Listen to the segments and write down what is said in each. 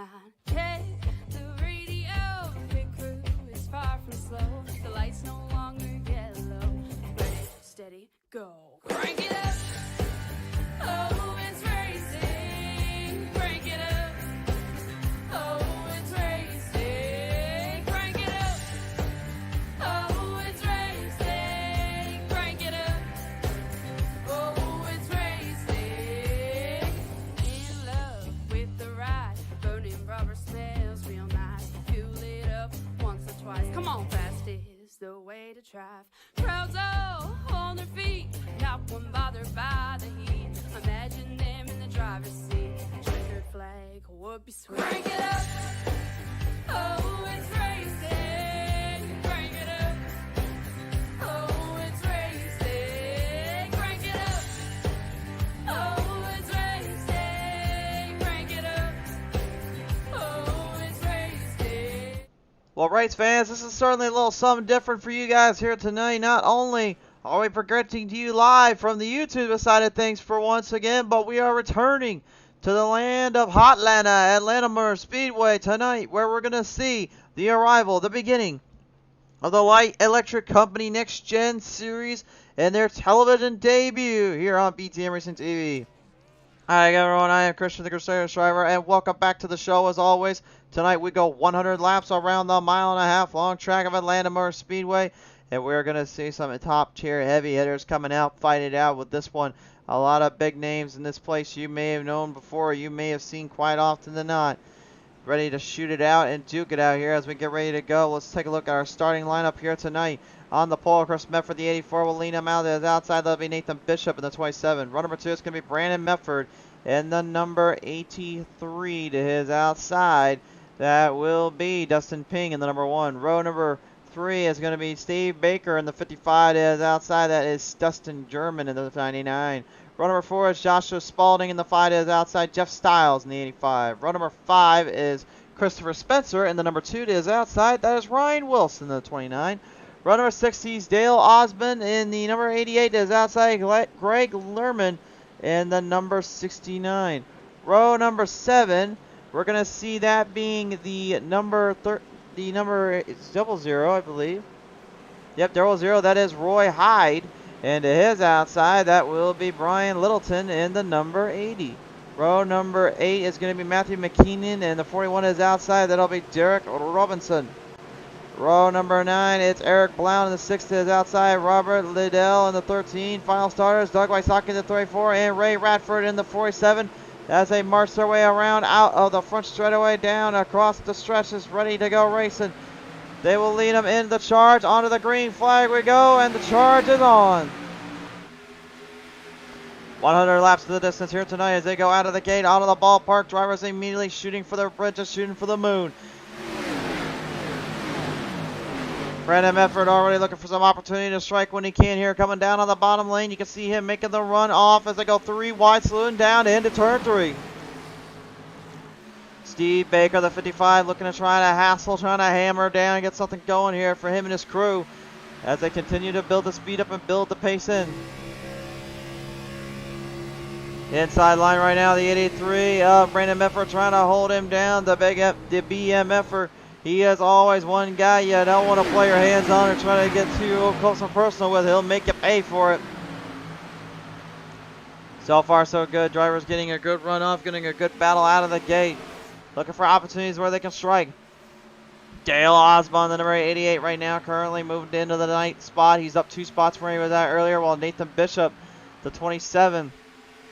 line. Hey, the radio, pit crew is far from slow. The lights no longer yellow. Ready, steady, go. Crank it up. Oh, it's racing. Crank it up. Oh, it's racing. Crank it up. Oh, it's racing. Crank it up. Oh, it's racing. In love with the ride. Burning rubber smells real nice. Fuel it up once or twice. Come on, fast is the way to drive. Crowds all on their feet, not one bothered by the heat. Imagine them in the driver's seat. Checkered flag would be sweet. Crank it up. Oh, it's racing. Crank it up. Oh, it's racing. Crank it up. Oh, it's racing. Crank it up. Oh, it's racing. Well, race fans, this is certainly a little something different for you guys here tonight. Not only are we progressing to you live from the YouTube side of things for once again, but we are returning to the land of Hotlanta at Latimer Speedway tonight, where we're going to see the arrival, the beginning of the Light Electric Company Next Gen Series and their television debut here on PTM Racing TV. Hi everyone, I am Christian the Crusader Driver, and welcome back to the show as always. Tonight we go 100 laps around the mile-and-a-half long track of Atlanta Speedway, and we're going to see some top tier heavy hitters coming out, fight it out with this one. A lot of big names in this place you may have known before, you may have seen quite often than not. Ready to shoot it out and duke it out here as we get ready to go. Let's take a look at our starting lineup here tonight. On the pole, Chris Medford, the 84, will lean him out. The outside, that'll be Nathan Bishop in the 27. Run number 2 is going to be Brandon Medford. And the number 83 to his outside, that will be Dustin Ping in the number 1. Row number 3 is going to be Steve Baker in the 55 to his outside. That is Dustin German in the 99. Row number 4 is Joshua Spalding in the 5 to his outside. Jeff Stiles in the 85. Row number 5 is Christopher Spencer in the number 2 to his outside. That is Ryan Wilson in the 29. Row number 6 is Dale Osmond in the number 88 to his outside. Greg Lerman in the number 69. Row number 7, we're going to see that being the number it's 00, I believe. Yep, 00, that is Roy Hyde. And to his outside, that will be Brian Littleton in the number 80. Row number 8 is going to be Matthew McKeenan, and the 41 is outside. That'll be Derek Robinson. Row number 9, it's Eric Blount in the 6 to his outside. Robert Liddell in the 13. Final starters, Doug Wysocki in the 34, and Ray Radford in the 47. As they march their way around out of the front straightaway down across the stretches, ready to go racing. They will lead them in the charge. Onto the green flag we go, and the charge is on. 100 laps to the distance here tonight as they go out of the gate, out of the ballpark. Drivers immediately shooting for their bridges, shooting for the moon. Brandon Medford already looking for some opportunity to strike when he can here. Coming down on the bottom lane, you can see him making the run off as they go 3 wide, slowing down into turn 3. Steve Baker, the 55, looking to try to hassle, trying to hammer down, get something going here for him and his crew as they continue to build the speed up and build the pace in. Inside line right now, the 83, Brandon Medford trying to hold him down. The BMFer, he is always one guy you don't want to play your hands on or try to get too close and personal with. He'll make you pay for it. So far, so good. Drivers getting a good run off, getting a good battle out of the gate. Looking for opportunities where they can strike. Dale Osmond, the number 88 right now, currently moved into the 9th spot. He's up 2 spots where he was at earlier, while Nathan Bishop, the 27,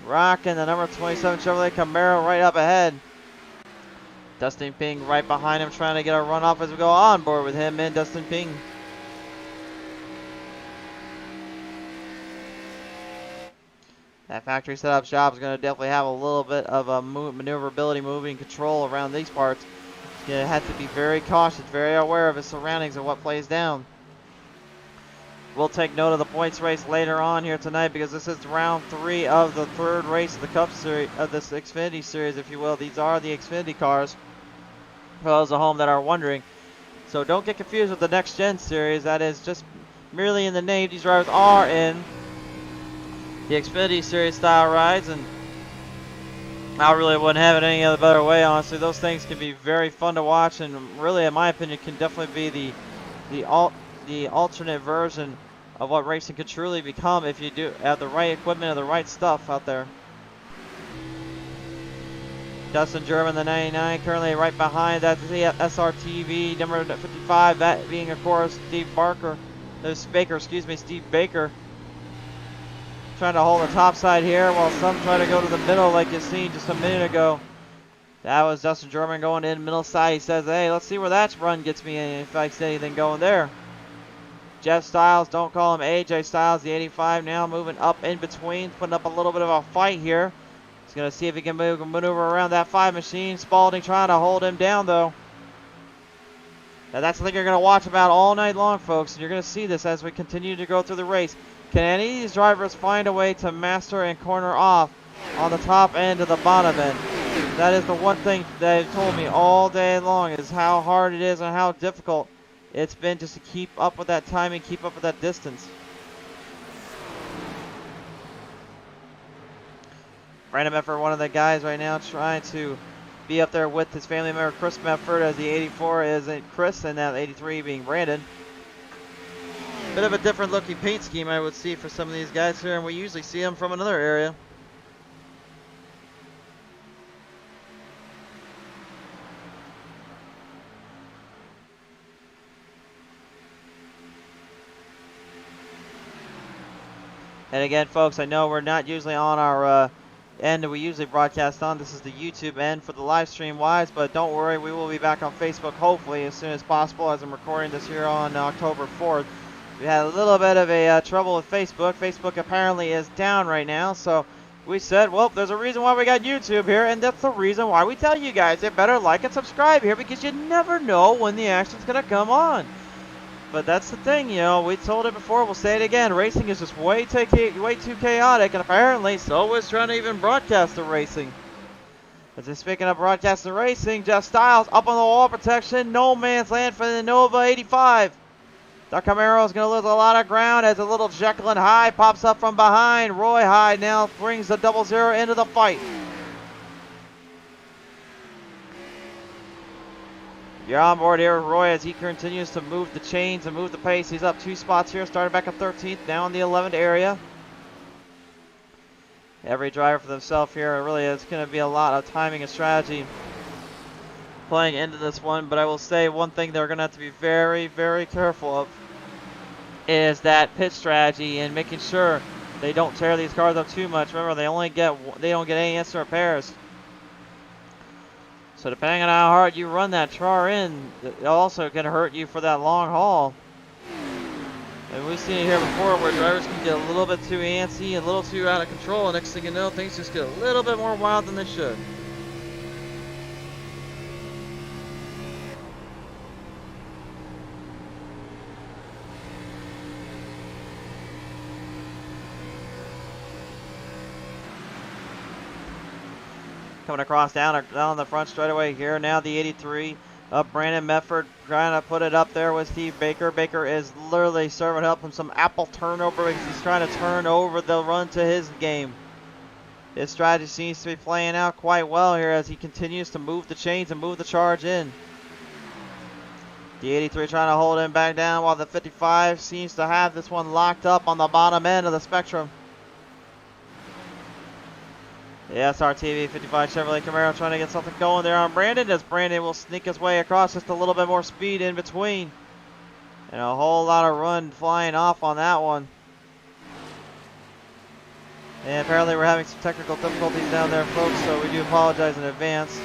rocking the number 27 Chevrolet Camaro right up ahead. Dustin Ping right behind him, trying to get a run off as we go on board with him and Dustin Ping. That factory setup job is going to definitely have a little bit of a maneuverability, moving control around these parts. He's going to have to be very cautious, very aware of his surroundings and what plays down. We'll take note of the points race later on here tonight because this is round 3 of the 3rd race of the Cup Series, of this Xfinity Series, if you will. These are the Xfinity cars, for those at home that are wondering. So don't get confused with the Next Gen Series. That is just merely in the name. These drivers are in the Xfinity Series style rides, and I really wouldn't have it any other better way, honestly. Those things can be very fun to watch, and really, in my opinion, can definitely be the alternate version of what racing could truly become if you do have the right equipment and the right stuff out there. Dustin German, the 99, currently right behind that SRTV number 55. That being, of course, Steve Baker. Steve Baker. Trying to hold the top side here while some try to go to the middle like you seen just a minute ago. That was Dustin German going in middle side. He says, hey, let's see where that run gets me in if I see anything going there. Jeff Styles, don't call him AJ Styles, the 85 now moving up in between, putting up a little bit of a fight here. He's going to see if he can maneuver around that 5 machine. Spalding trying to hold him down though. Now that's the thing you're going to watch about all night long, folks. And you're going to see this as we continue to go through the race. Can any of these drivers find a way to master and corner off on the top end to the bottom end? That is the one thing they've told me all day long, is how hard it is and how difficult it's been just to keep up with that timing, keep up with that distance. Brandon Medford, one of the guys right now trying to be up there with his family member Chris Medford, as the 84 is Chris and that 83 being Brandon. Bit of a different looking paint scheme I would see for some of these guys here, and we usually see them from another area. And again, folks, I know we're not usually on our end that we usually broadcast on. This is the YouTube end for the live stream wise, but don't worry, we will be back on Facebook hopefully as soon as possible, as I'm recording this here on October 4th. We had a little bit of a trouble with Facebook. Facebook apparently is down right now, so we said, well, there's a reason why we got YouTube here, and that's the reason why we tell you guys you better like and subscribe here, because you never know when the action's going to come on. But that's the thing, you know, we told it before, we'll say it again, racing is just way too chaotic, and apparently so is trying to even broadcast the racing. As they're speaking of broadcasting racing, Jeff Styles up on the wall protection, no man's land for the Nova 85. The Camaro is going to lose a lot of ground as a little Jekyll and Hyde pops up from behind. Roy Hyde now brings the 00 into the fight. You're on board here with Roy as he continues to move the chains and move the pace. He's up 2 spots here, started back at 13th, now in the 11th area. Every driver for themselves here. It really is going to be a lot of timing and strategy playing into this one, but I will say one thing they're going to have to be very, very careful of is that pit strategy and making sure they don't tear these cars up too much. Remember, they don't get any instant repairs. So depending on how hard you run that char in, it also can hurt you for that long haul. And we've seen it here before where drivers can get a little bit too antsy, a little too out of control, and next thing you know, things just get a little bit more wild than they should. Coming across down the front straightaway here. Now the 83 of Brandon Medford trying to put it up there with Steve Baker. Baker is literally serving up him some apple turnover because he's trying to turn over the run to his game. His strategy seems to be playing out quite well here as he continues to move the chains and move the charge in. The 83 trying to hold him back down while the 55 seems to have this one locked up on the bottom end of the spectrum. The SRTV 55 Chevrolet Camaro trying to get something going there on Brandon, as Brandon will sneak his way across, just a little bit more speed in between. And a whole lot of run flying off on that one. And apparently we're having some technical difficulties down there, folks, so we do apologize in advance.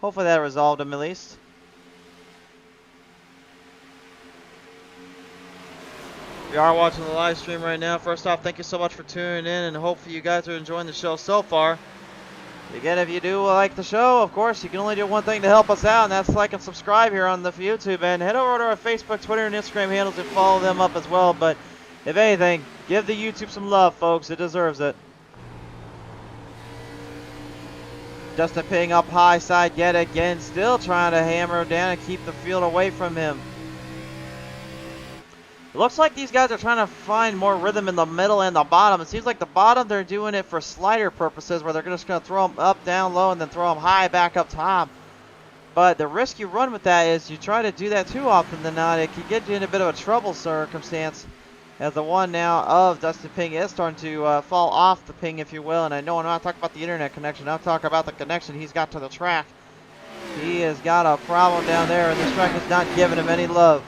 Hopefully that resolved them at least. If you are watching the live stream right now, first off, thank you so much for tuning in, and hopefully you guys are enjoying the show so far. Again, if you do like the show, of course, you can only do one thing to help us out, and that's like and subscribe here on the YouTube, and head over to our Facebook, Twitter, and Instagram handles and follow them up as well. But if anything, give the YouTube some love, folks. It deserves it. Justin Ping up high side yet again, still trying to hammer down and keep the field away from him. It looks like these guys are trying to find more rhythm in the middle and the bottom. It seems like the bottom, they're doing it for slider purposes, where they're just going to throw them up, down, low, and then throw them high back up top. But the risk you run with that is you try to do that too often than not, it can get you in a bit of a trouble circumstance, as the one now of Dustin Ping is starting to fall off the ping, if you will. And I know I'm not talking about the internet connection, I'm talking about the connection he's got to the track. He has got a problem down there, and this track is not giving him any love.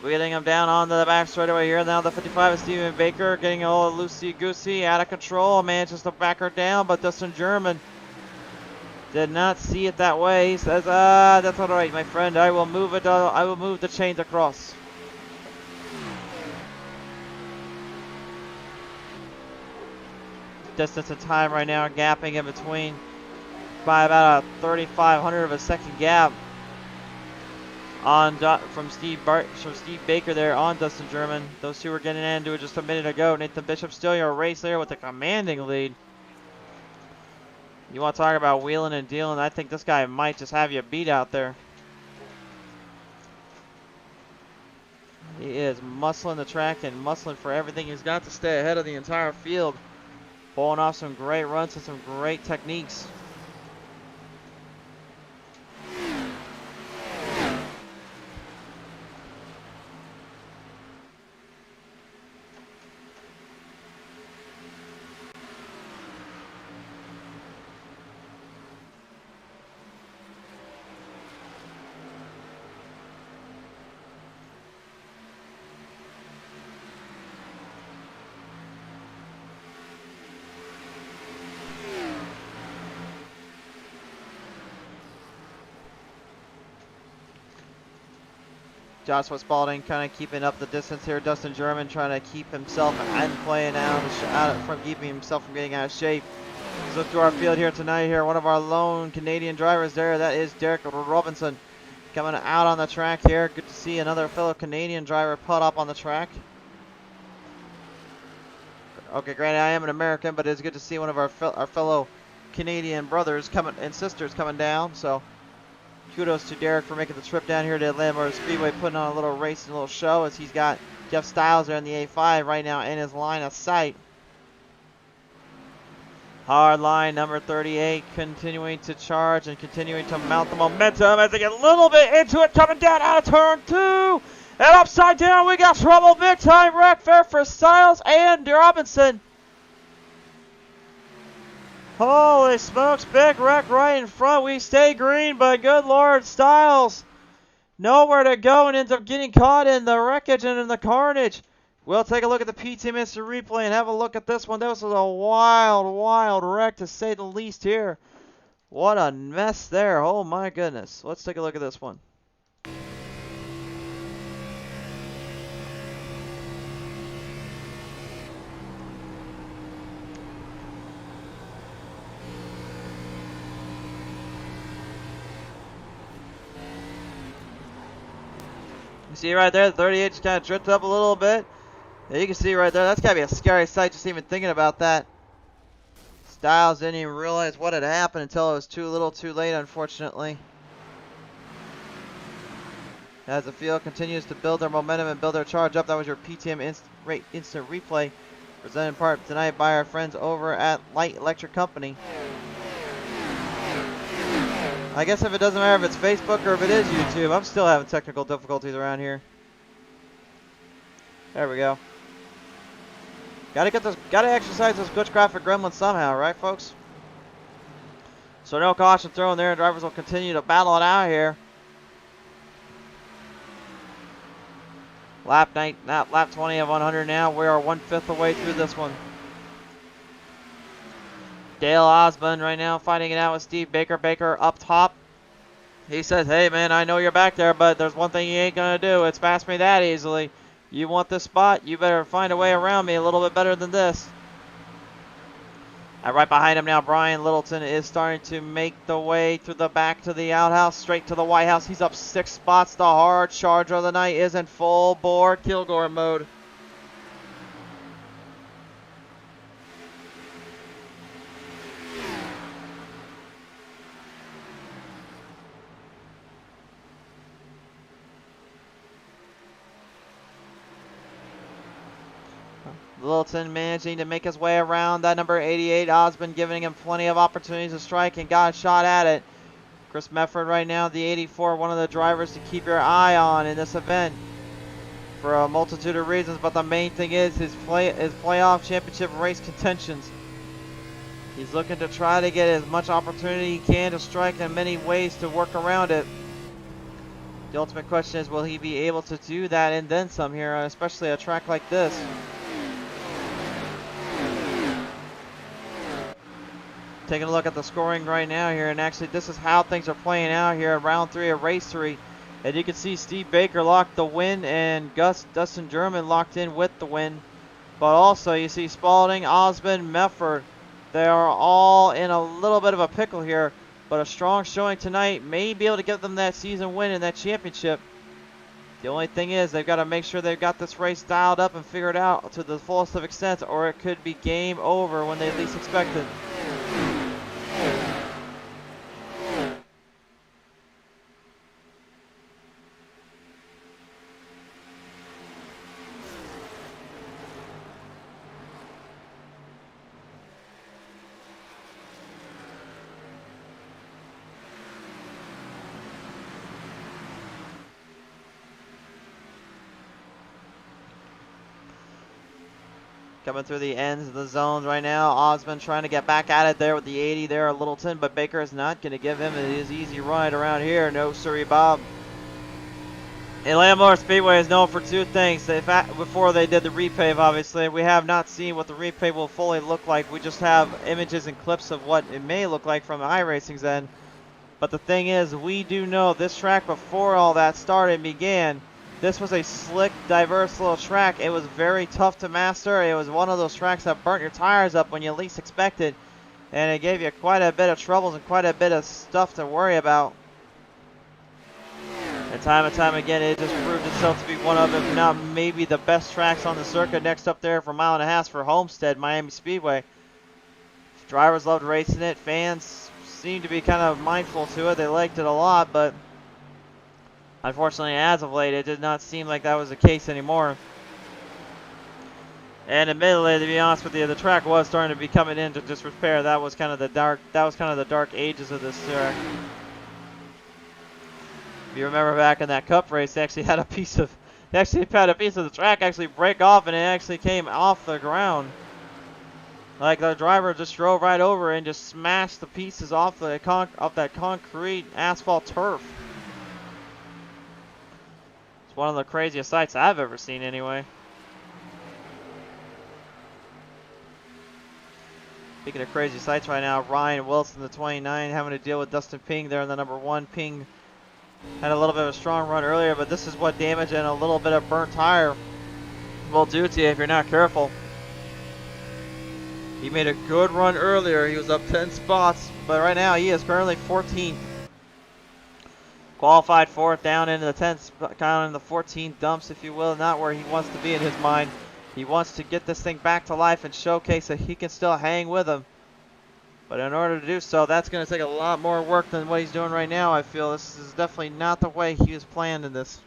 Wheeling him down onto the back straightaway here. Now the 55 is Stephen Baker getting a little loosey-goosey, out of control. Manages to back her down, but Dustin German did not see it that way. He says, that's all right, my friend. I will move it. I will move the chains across. Distance and time right now, gapping in between by about a 3,500 of a second gap on from Steve Baker there on Dustin German. Those two were getting into it just a minute ago. Nathan Bishop still your race there with a commanding lead. You want to talk about wheeling and dealing? I think this guy might just have you beat out there. He is muscling the track and muscling for everything he's got to stay ahead of the entire field. Pulling off some great runs and some great techniques. Joshua Spalding kind of keeping up the distance here. Dustin German trying to keep himself and playing keeping himself from getting out of shape. Let's look through our field here tonight. Here, one of our lone Canadian drivers there. That is Derek Robinson coming out on the track here. Good to see another fellow Canadian driver put up on the track. Okay, granted, I am an American, but it's good to see one of our fellow Canadian brothers and sisters coming down. So kudos to Derek for making the trip down here to Atlanta Motor Speedway, putting on a little race and a little show, as he's got Jeff Styles there in the A5 right now in his line of sight. Hard line number 38 continuing to charge and continuing to mount the momentum as they get a little bit into it, coming down out of turn 2. And upside down, we got trouble. Big time wreck there for Styles and Robinson. Holy smokes, big wreck right in front. We stay green, but good Lord, Styles nowhere to go and ends up getting caught in the wreckage and in the carnage. We'll take a look at the PTM Instant Replay and have a look at this one. This was a wild, wild wreck to say the least here. What a mess there. Oh my goodness. Let's take a look at this one. You see right there, the 38 just kind of drifted up a little bit. Yeah, you can see right there, that's got to be a scary sight just even thinking about that. Styles didn't even realize what had happened until it was too little too late, unfortunately. As the field continues to build their momentum and build their charge up, that was your PTM Instant Replay, presented in part tonight by our friends over at Light Electric Company. I guess if it doesn't matter if it's Facebook or if it is YouTube, I'm still having technical difficulties around here. There we go. Gotta exercise those glitch graphic gremlins somehow, right folks? So no caution thrown there. Drivers will continue to battle it out here. Lap 20 of 100 now. We are 1/5 away through this one. Dale Osmond right now fighting it out with Steve Baker. Baker up top. He says, hey man, I know you're back there, but there's one thing you ain't gonna do. It's pass me that easily. You want this spot? You better find a way around me a little bit better than this. And right behind him now, Brian Littleton is starting to make the way through the back to the outhouse, straight to the White House. He's up 6 spots. The hard charger of the night is in full bore Kilgore mode. Littleton managing to make his way around that number 88. Osmond giving him plenty of opportunities to strike and got a shot at it. Chris Mefford right now, the 84, one of the drivers to keep your eye on in this event for a multitude of reasons, but the main thing is his playoff championship race contentions. He's looking to try to get as much opportunity he can to strike in many ways to work around it. The ultimate question is, will he be able to do that and then some here, especially a track like this? Taking a look at the scoring right now here, and actually this is how things are playing out here in round 3 of race 3. And you can see Steve Baker locked the win and Dustin German locked in with the win. But also you see Spalding, Osmond, Mefford. They are all in a little bit of a pickle here, but a strong showing tonight may be able to give them that season win and that championship. The only thing is they've got to make sure they've got this race dialed up and figured out to the fullest of extent, or it could be game over when they least expect it. Coming through the ends of the zones right now. Osmond trying to get back at it there with the 80 there at Littleton, but Baker is not going to give him his easy ride around here. No, sirree, Bob. Atlanta Motor Speedway is known for two things. Before they did the repave, obviously, we have not seen what the repave will fully look like. We just have images and clips of what it may look like from iRacing's end. But the thing is, we do know this track before all that started and began, this was a slick, diverse little track. It was very tough to master. It was one of those tracks that burnt your tires up when you least expected. And it gave you quite a bit of troubles and quite a bit of stuff to worry about. And time again, it just proved itself to be one of, if not maybe the best tracks on the circuit. Next up there for 1.5 miles for Homestead, Miami Speedway. Drivers loved racing it. Fans seemed to be kind of mindful to it. They liked it a lot, but unfortunately, as of late, it did not seem like that was the case anymore. And admittedly, to be honest with you, the track was starting to be coming into disrepair. That was kind of the dark ages of this track. If you remember back in that Cup race, they actually had a piece of the track actually break off, and it actually came off the ground. Like the driver just drove right over and just smashed the pieces off that concrete asphalt turf. It's one of the craziest sights I've ever seen anyway. Speaking of crazy sights right now, Ryan Wilson, the 29, having to deal with Dustin Ping there in the number 1. Ping had a little bit of a strong run earlier, but this is what damage and a little bit of burnt tire will do to you if you're not careful. He made a good run earlier. He was up 10 spots, but right now he is currently 14th. Qualified 4th, down into the 10th, kind of in the 14th dumps, if you will. Not where he wants to be in his mind. He wants to get this thing back to life and showcase that he can still hang with him. But in order to do so, that's going to take a lot more work than what he's doing right now, I feel. This is definitely not the way he was planned in this.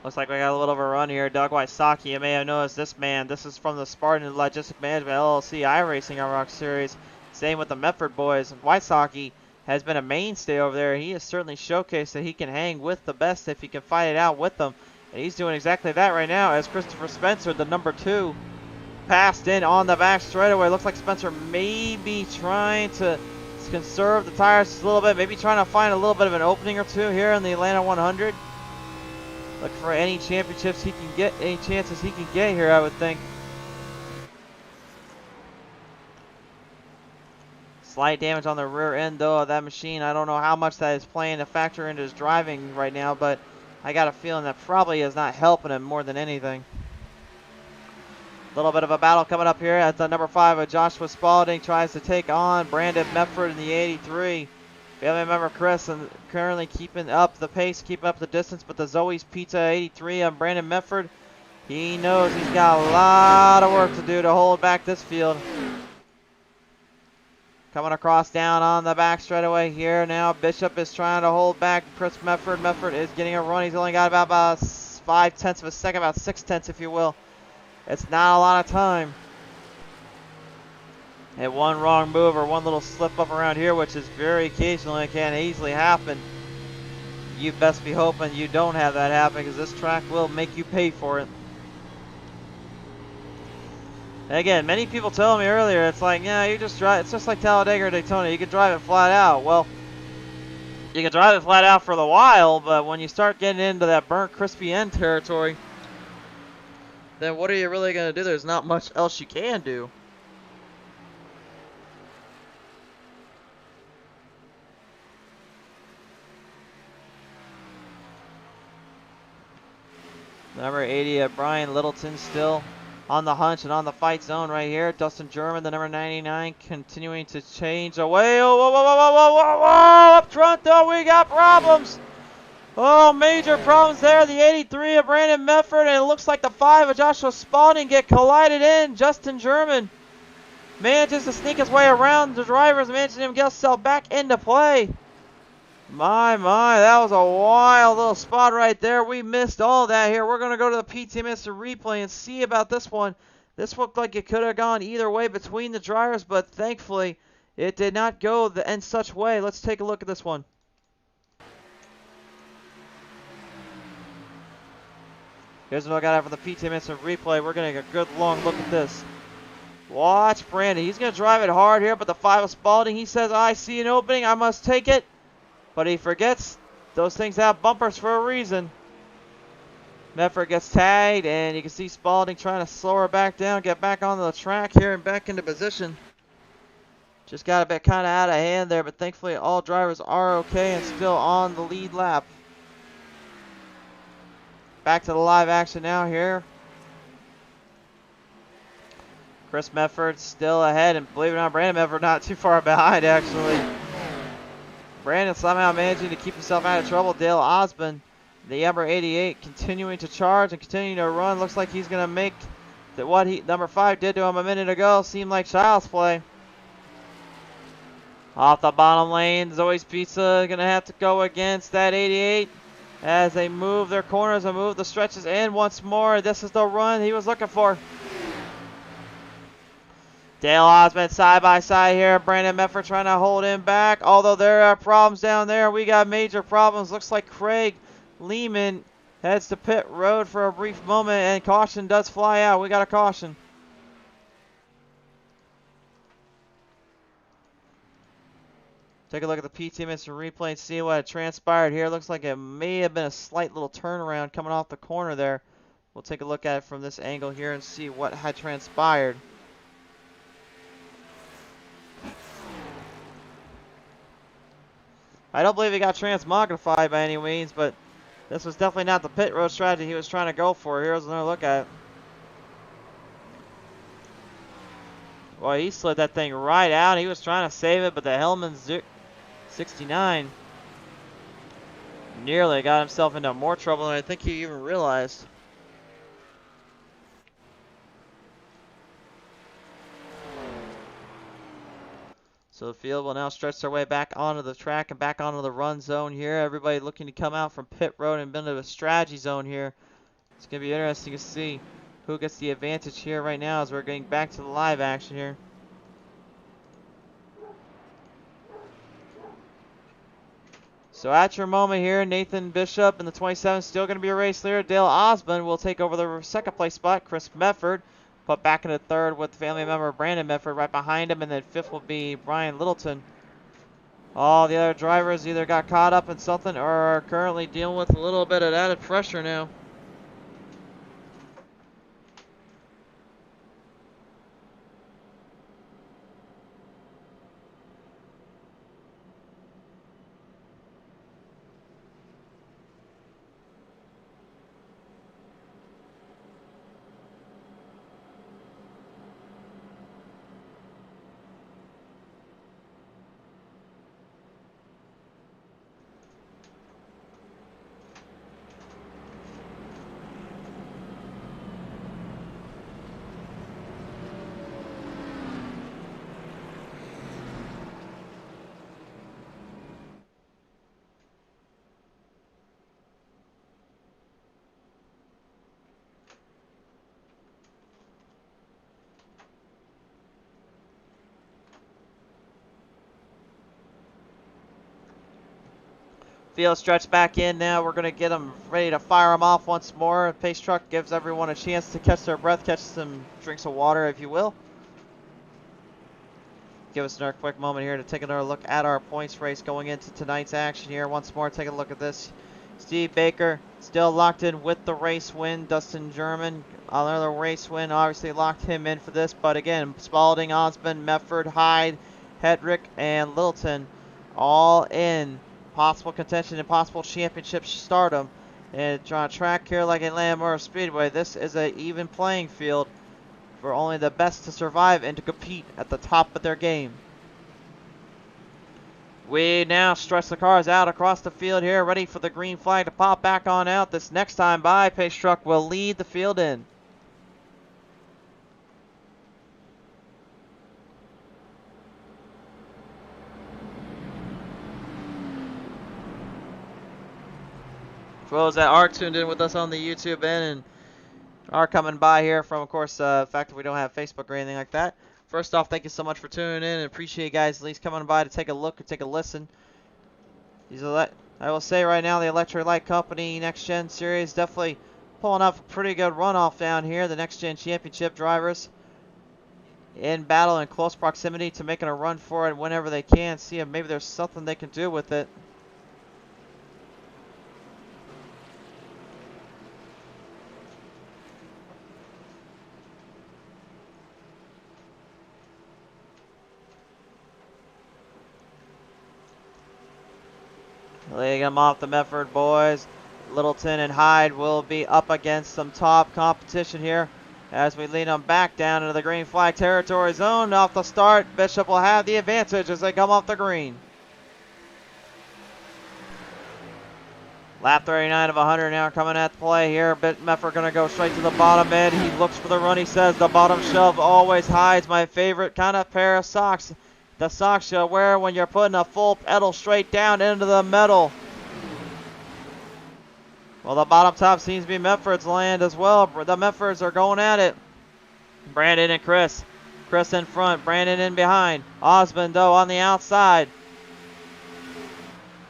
Looks like we got a little of a run here. Doug Wysocki, you may have noticed this man. This is from the Spartan Logistic Management LLC iRacing on Rock Series. Same with the Medford boys. Wysocki has been a mainstay over there. He has certainly showcased that he can hang with the best if he can fight it out with them. And he's doing exactly that right now as Christopher Spencer, the number 2, passed in on the back straightaway. Looks like Spencer may be trying to conserve the tires a little bit. Maybe trying to find a little bit of an opening or two here in the Atlanta 100. Look for any championships he can get, any chances he can get here, I would think. Slight damage on the rear end, though, of that machine. I don't know how much that is playing a factor into his driving right now, but I got a feeling that probably is not helping him more than anything. A little bit of a battle coming up here at the number 5 of Joshua Spalding. Tries to take on Brandon Medford in the 83. Family member Chris and currently keeping up the pace, keeping up the distance, but the Zoe's Pizza 83 on Brandon Medford He knows he's got a lot of work to do to hold back this field. Coming across down on the back straightaway here now. Bishop is trying to hold back Chris Mefford. Mefford is getting a run. He's only got about 5/10 of a second, about 6/10 if you will. It's not a lot of time. And one wrong move or one little slip up around here, which is very occasional and can easily happen. You best be hoping you don't have that happen, because this track will make you pay for it. And again, many people told me earlier, it's like, yeah, you just drive, it's just like Talladega or Daytona. You can drive it flat out. Well, you can drive it flat out for the while, but when you start getting into that burnt, crispy end territory, then what are you really going to do? There's not much else you can do. Number 80, Brian Littleton still on the hunch and on the fight zone right here. Dustin German, the number 99, continuing to change away. Oh, whoa, whoa, whoa, whoa, whoa, whoa, whoa! Up front, though, we got problems. Oh, major problems there. The 83 of Brandon Mefford, and it looks like the 5 of Joshua Spalding get collided in. Justin German manages to sneak his way around the drivers, managing to get himself back into play. My, that was a wild little spot right there. We missed all that here. We're going to go to the PTM replay and see about this one. This looked like it could have gone either way between the drivers, but thankfully it did not go in such way. Let's take a look at this one. Here's what I got out for the PTM replay. We're going to get a good long look at this. Watch Brandon. He's going to drive it hard here, but the 5 of Spalding, he says, I see an opening. I must take it. But he forgets those things have bumpers for a reason. Mefford gets tagged, and you can see Spalding trying to slow her back down, get back onto the track here and back into position. Just got a bit kind of out of hand there, but thankfully all drivers are okay and still on the lead lap. Back to the live action now here. Chris Mefford still ahead, and believe it or not, Brandon Mefford not too far behind actually. Brandon somehow managing to keep himself out of trouble. Dale Osmond, the number 88, continuing to charge and continuing to run. Looks like he's going to make what number 5 did to him a minute ago seem like child's play. Off the bottom lane, Zoe's Pizza going to have to go against that 88 as they move their corners and move the stretches in once more. This is the run he was looking for. Dale Osmond side by side here. Brandon Mefford trying to hold him back. Although there are problems down there. We got major problems. Looks like Craig Lehman heads to pit road for a brief moment, and caution does fly out. We got a caution. Take a look at the PTM replay and see what transpired here. Looks like it may have been a slight little turnaround coming off the corner there. We'll take a look at it from this angle here and see what had transpired. I don't believe he got transmogrified by any means, but this was definitely not the pit road strategy he was trying to go for. Here's another look at it. Boy, he slid that thing right out. He was trying to save it, but the Hellman 69 nearly got himself into more trouble than I think he even realized. So the field will now stretch their way back onto the track and back onto the run zone here. Everybody looking to come out from pit road and into the strategy zone here. It's going to be interesting to see who gets the advantage here right now as we're getting back to the live action here. So at your moment here, Nathan Bishop in the 27 still going to be a race leader. Dale Osmond will take over the second place spot. Chris Mefford put back into third with family member Brandon Mefford right behind him, and then fifth will be Brian Littleton. All the other drivers either got caught up in something or are currently dealing with a little bit of added pressure now. Field stretch back in now. We're going to get them ready to fire them off once more. Pace truck gives everyone a chance to catch their breath, catch some drinks of water, if you will. Give us another quick moment here to take another look at our points race going into tonight's action here. Once more, take a look at this. Steve Baker still locked in with the race win. Dustin German, another race win, obviously locked him in for this. But again, Spalding, Osmond, Mefford, Hyde, Hedrick, and Littleton all in possible contention and possible championship stardom. And on a track here like Atlanta Motor Speedway, this is an even playing field for only the best to survive and to compete at the top of their game. We now stretch the cars out across the field here, ready for the green flag to pop back on out. This next time by, Pace Truck will lead the field in. For those that are tuned in with us on the YouTube end and are coming by here from, of course, the fact that we don't have Facebook or anything like that. First off, thank you so much for tuning in, and appreciate you guys at least coming by to take a look or take a listen. I will say right now, the Electric Light Company Next Gen Series definitely pulling off a pretty good runoff down here. The Next Gen Championship drivers in battle in close proximity to making a run for it whenever they can. See if maybe there's something they can do with it. Laying them off the Mefford boys. Littleton and Hyde will be up against some top competition here as we lead them back down into the green flag territory zone. Off the start, Bishop will have the advantage as they come off the green. Lap 39 of 100 now coming at play here. Mefford going to go straight to the bottom end. He looks for the run. He says the bottom shelf always hides. My favorite kind of pair of socks. The socks you'll wear when you're putting a full pedal straight down into the metal. Well, the bottom top seems to be Mefford's land as well. The Meffords are going at it. Brandon and Chris. Chris in front, Brandon in behind. Osmond, though, on the outside.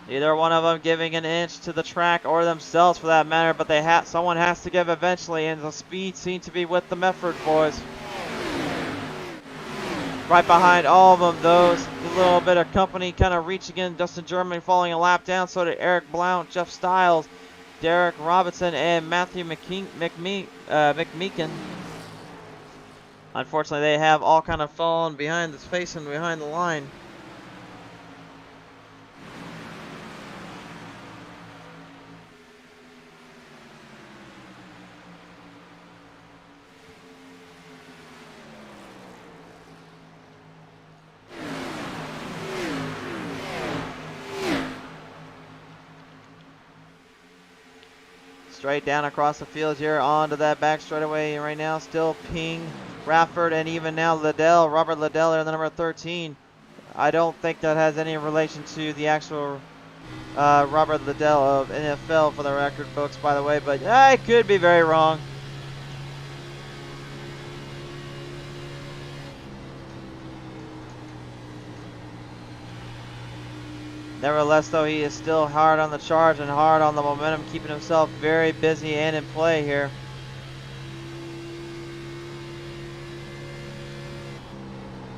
Neither one of them giving an inch to the track or themselves for that matter, but someone has to give eventually, and the speed seems to be with the Mefford boys. Right behind all of them, those a little bit of company kind of reaching in. Dustin German falling a lap down. So did Eric Blount, Jeff Stiles, Derek Robinson, and Matthew McMeekin. Unfortunately, they have all kind of fallen behind the space and behind the line. Straight down across the field here onto that back straightaway right now. Still Ping, Rafford, and even now Liddell, Robert Liddell there, the number 13. I don't think that has any relation to the actual Robert Liddell of NFL for the record books, by the way, but I could be very wrong. Nevertheless, though, he is still hard on the charge and hard on the momentum, keeping himself very busy and in play here.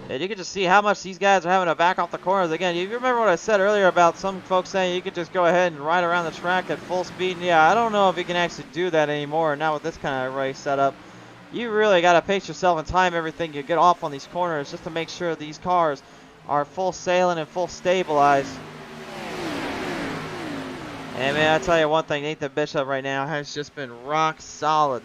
And you can just see how much these guys are having to back off the corners. Again, you remember what I said earlier about some folks saying you could just go ahead and ride around the track at full speed. Yeah, I don't know if you can actually do that anymore, not with this kind of race setup. You really got to pace yourself and time everything you get off on these corners just to make sure these cars are full sailing and full stabilized. And man, I tell you one thing, Nathan Bishop right now has just been rock solid.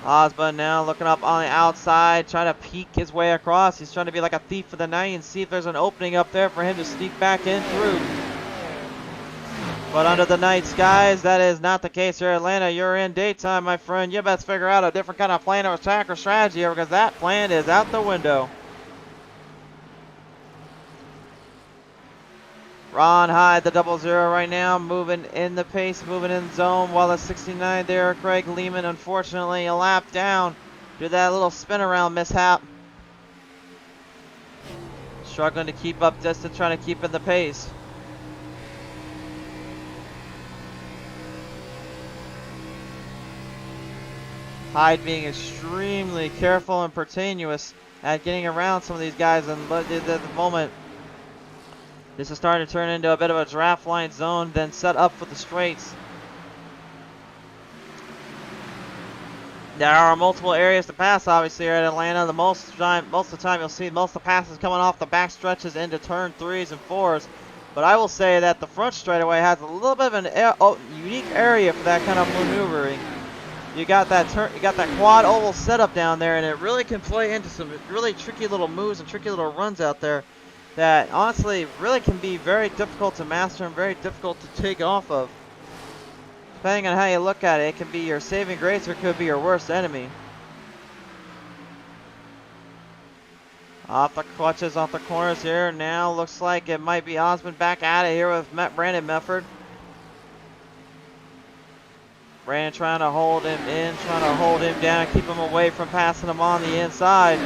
Osmond now looking up on the outside, trying to peek his way across. He's trying to be like a thief for the night and see if there's an opening up there for him to sneak back in through. But under the night skies, that is not the case here in Atlanta. You're in daytime, my friend. You best figure out a different kind of plan or attack or strategy here, because that plan is out the window. Ron Hyde, the 00 right now, moving in the pace, moving in zone, while the 69 there, Craig Lehman, unfortunately a lap down due to that little spin around mishap. Struggling to keep up distance, trying to keep in the pace. Hyde being extremely careful and pertenuous at getting around some of these guys, and at the moment, this is starting to turn into a bit of a draft line zone, then set up for the straights. There are multiple areas to pass, obviously, here at Atlanta. Most of the time, you'll see most of the passes coming off the back stretches into turn 3s and 4s. But I will say that the front straightaway has a little bit of an unique area for that kind of maneuvering. You got that quad oval setup down there, and it really can play into some really tricky little moves and tricky little runs out there that honestly really can be very difficult to master and very difficult to take off of. Depending on how you look at it, it can be your saving grace or it could be your worst enemy. Off the clutches, off the corners here. Now looks like it might be Osmond back at it here with Brandon Mefford. Brandon trying to hold him in, trying to hold him down, keep him away from passing him on the inside.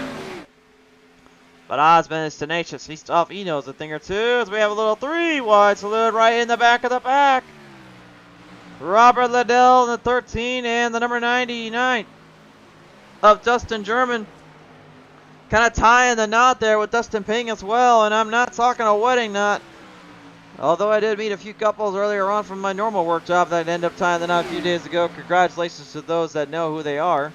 But Osmond is tenacious. He's tough. He knows a thing or two. As we have a little 3-wide salute right in the back of the pack. Robert Liddell, the 13, and the number 99 of Dustin German. Kind of tying the knot there with Dustin Ping as well. And I'm not talking a wedding knot. Although I did meet a few couples earlier on from my normal work job that ended up tying the knot a few days ago. Congratulations to those that know who they are.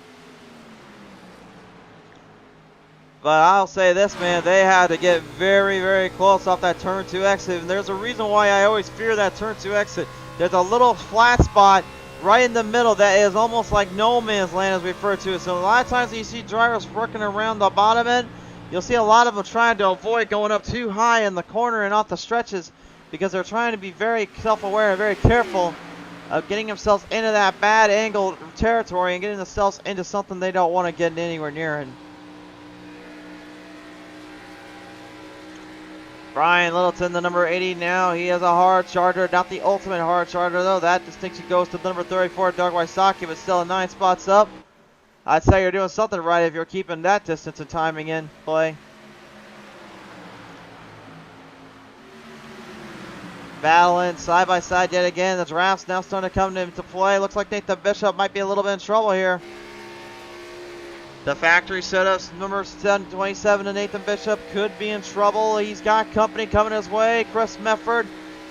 But I'll say this, man, they had to get very, very close off that turn 2 exit. And there's a reason why I always fear that turn 2 exit. There's a little flat spot right in the middle that is almost like no man's land, as we refer to it. So a lot of times when you see drivers working around the bottom end, you'll see a lot of them trying to avoid going up too high in the corner and off the stretches because they're trying to be very self-aware and very careful of getting themselves into that bad angle territory and getting themselves into something they don't want to get anywhere near. And Brian Littleton, the number 80 now. He has a hard charger, not the ultimate hard charger though. That distinction goes to the number 34, Doug Wysocki, but still 9 spots up. I'd say you're doing something right if you're keeping that distance and timing in play. Battling side by side yet again. The draft's now starting to come into play. Looks like Nathan Bishop might be a little bit in trouble here. The factory setups, number 27 to Nathan Bishop could be in trouble. He's got company coming his way. Chris Mefford,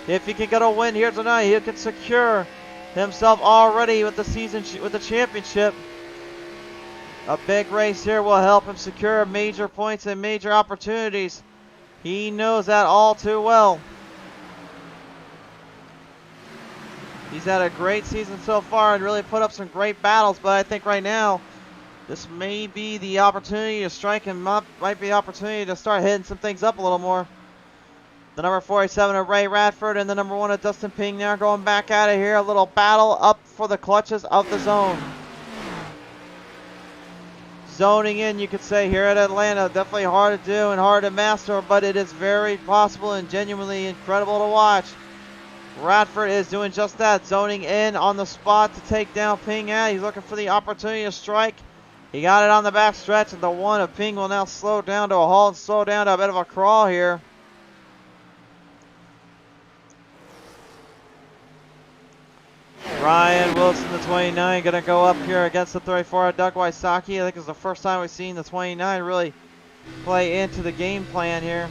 if he can get a win here tonight, he can secure himself already with the championship. A big race here will help him secure major points and major opportunities. He knows that all too well. He's had a great season so far and really put up some great battles, but I think right now this may be the opportunity to strike and might be the opportunity to start hitting some things up a little more. The number 47 of Ray Radford and the number 1 of Dustin Ping now going back at it here. A little battle up for the clutches of the zone. Zoning in, you could say, here at Atlanta. Definitely hard to do and hard to master, but it is very possible and genuinely incredible to watch. Radford is doing just that, zoning in on the spot to take down Ping at. He's looking for the opportunity to strike. He got it on the back stretch, and the 1 of Ping will now slow down to a halt and slow down to a bit of a crawl here. Ryan Wilson, the 29, going to go up here against the 34 of Doug Wysocki. I think it's the first time we've seen the 29 really play into the game plan here.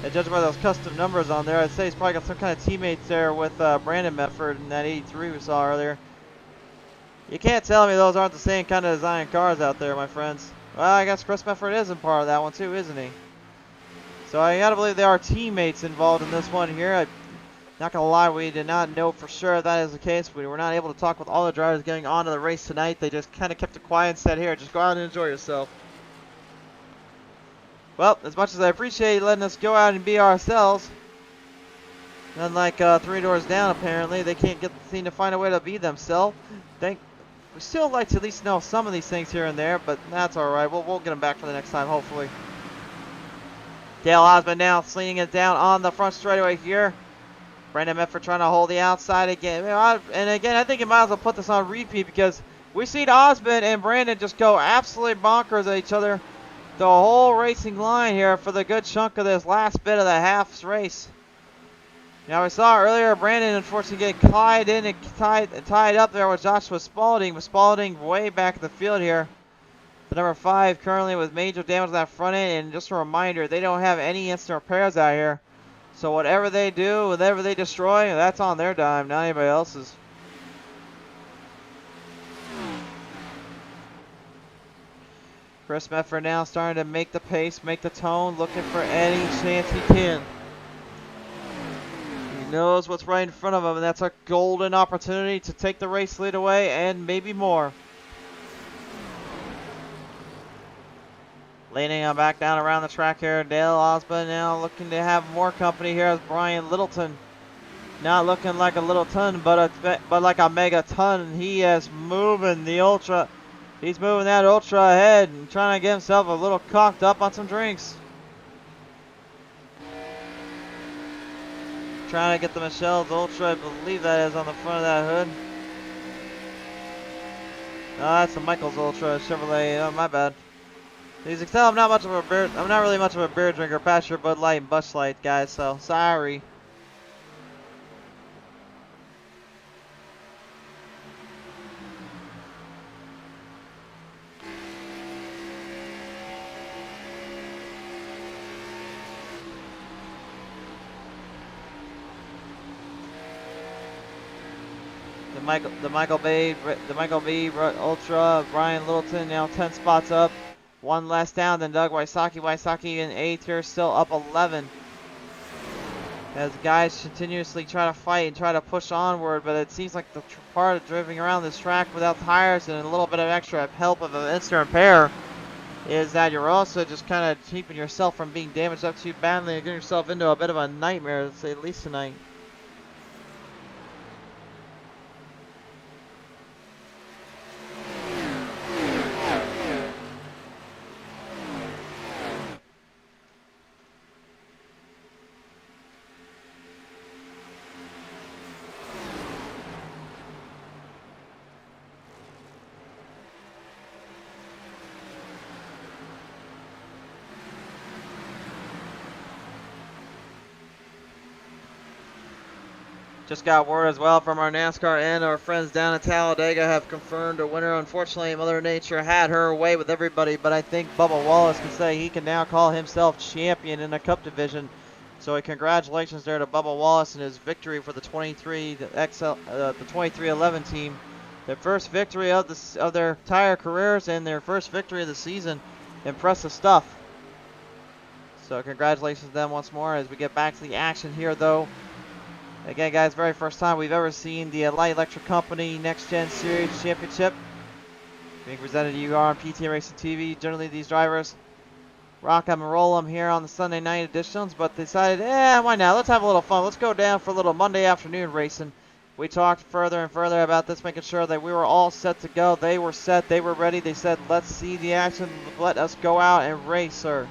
And judging by those custom numbers on there, I'd say he's probably got some kind of teammates there with Brandon Mefford in that 83 we saw earlier. You can't tell me those aren't the same kind of design cars out there, my friends. Well, I guess Chris Mefford is in part of that one too, isn't he? So I gotta believe there are teammates involved in this one here. I'm not gonna lie, we did not know for sure if that is the case. We were not able to talk with all the drivers getting onto the race tonight. They just kind of kept it quiet and said, here, just go out and enjoy yourself. Well, as much as I appreciate letting us go out and be ourselves, unlike 3 doors down, apparently, they can't seem to find a way to be themselves. We still like to at least know some of these things here and there, but that's alright. We'll get them back for the next time, hopefully. Dale Osmond now slinging it down on the front straightaway here. Brandon Medford trying to hold the outside again. And again, I think you might as well put this on repeat because we've seen Osmond and Brandon just go absolutely bonkers at each other the whole racing line here for the good chunk of this last bit of the half race. Now we saw earlier Brandon unfortunately get tied in and tied up there with Joshua Spalding. But Spalding way back in the field here. The number 5 currently with major damage on that front end. And just a reminder, they don't have any instant repairs out here. So whatever they do, whatever they destroy, that's on their dime, not anybody else's. Chris Medford now starting to make the pace, make the tone, looking for any chance he can. He knows what's right in front of him, and that's a golden opportunity to take the race lead away and maybe more. Leaning on back down around the track here. Dale Osmond now looking to have more company here as Brian Littleton. Not looking like a little ton, but like a mega ton. He is moving the Ultra. He's moving that Ultra ahead and trying to get himself a little cocked up on some drinks. Trying to get the Michelle's Ultra. I believe that is on the front of that hood. No, that's the Michael's Ultra Chevrolet. Oh, my bad. As you can tell, I'm not really much of a beer drinker, past your Bud Light and Busch Light, guys, so sorry. The Michael B Ultra, Brian Littleton now 10 spots up. One less down than Doug Wysocki. Wysocki in 8th here, still up 11. As guys continuously try to fight and try to push onward, but it seems like the part of driving around this track without tires and a little bit of extra help of an instant repair is that you're also just kind of keeping yourself from being damaged up too badly and getting yourself into a bit of a nightmare, to say at least tonight. Just got word as well from our NASCAR and our friends down in Talladega have confirmed a winner. Unfortunately, Mother Nature had her way with everybody, but I think Bubba Wallace can say he can now call himself champion in the Cup division. So congratulations there to Bubba Wallace and his victory for the 2311 team. Their first victory of their entire careers and their first victory of the season. Impressive stuff. So congratulations to them once more as we get back to the action here, though. Again, guys, very first time we've ever seen the Light Electric Company Next Gen Series Championship being presented to you on PTM Racing TV. Generally, these drivers rock 'em and roll 'em here on the Sunday night editions, but they decided, why not? Let's have a little fun. Let's go down for a little Monday afternoon racing. We talked further and further about this, making sure that we were all set to go. They were set. They were ready. They said, let's see the action. Let us go out and race, sir.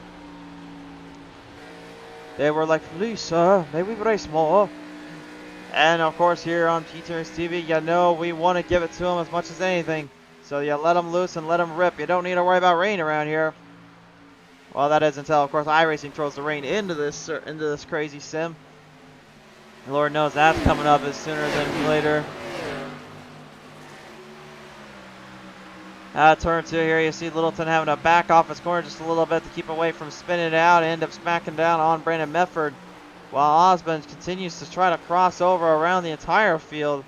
They were like, please, sir, may we race more? And of course, here on PTM Racing TV, you know we want to give it to them as much as anything. So you let them loose and let them rip. You don't need to worry about rain around here. Well, that is until, of course, iRacing throws the rain into this crazy sim. Lord knows that's coming up as sooner than later. Turn 2 here, you see Littleton having to back off his corner just a little bit to keep away from spinning it out and end up smacking down on Brandon Medford. While Osmond continues to try to cross over around the entire field.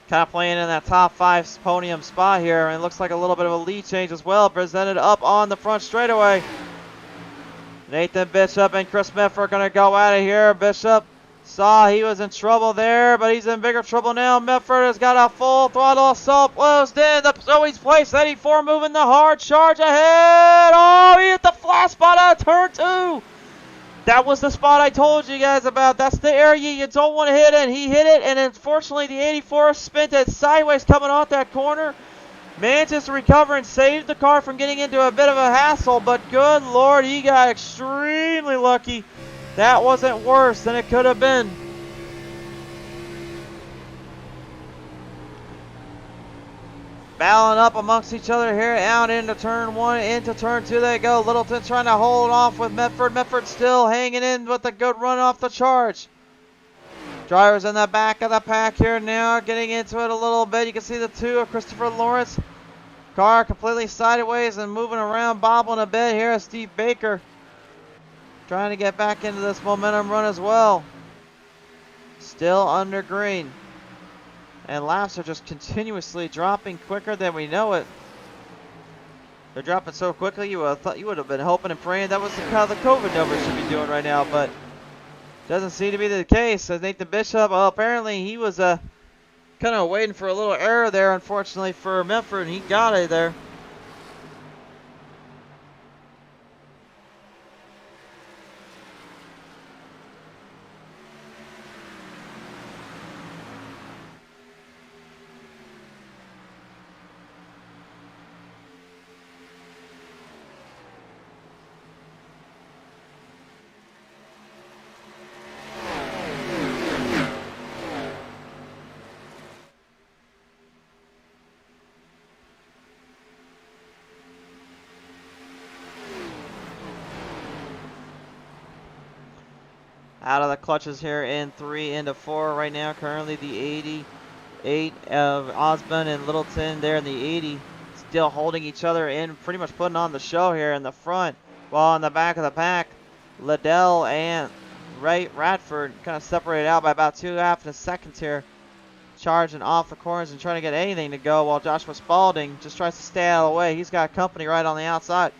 Kind of playing in that top 5 podium spot here. And it looks like a little bit of a lead change as well. Presented up on the front straightaway. Nathan Bishop and Chris Medford are going to go out of here. Bishop saw he was in trouble there, but he's in bigger trouble now. Medford has got a full throttle assault closed in. He's placed 84, moving the hard charge ahead. Oh, he hit the flat spot out of turn 2. That was the spot I told you guys about. That's the area you don't want to hit, and he hit it, and unfortunately the 84 spent it sideways coming off that corner. Manages to recover and save the car from getting into a bit of a hassle, but good Lord, he got extremely lucky. That wasn't worse than it could have been. Battling up amongst each other here, out into turn 1, into turn 2 they go. Littleton trying to hold off with Medford. Medford still hanging in with a good run off the charge. Drivers in the back of the pack here now, getting into it a little bit. You can see the two of Christopher Lawrence. Car completely sideways and moving around, bobbling a bit here. Steve Baker trying to get back into this momentum run as well. Still under green. And laps are just continuously dropping quicker than we know it. They're dropping so quickly, you would have thought, you would have been hoping and praying that was how the COVID numbers should be doing right now, but doesn't seem to be the case. So Nathan Bishop, well, apparently he was kind of waiting for a little error there, unfortunately for Medford, and he got it there. Out of the clutches here in 3 into 4 right now. Currently the 88 of Osborne and Littleton there in the 80. Still holding each other in, pretty much putting on the show here in the front. While in the back of the pack, Liddell and Radford kind of separated out by about 2.5 seconds here. Charging off the corners and trying to get anything to go, while Joshua Spalding just tries to stay out of the way. He's got company right on the outside.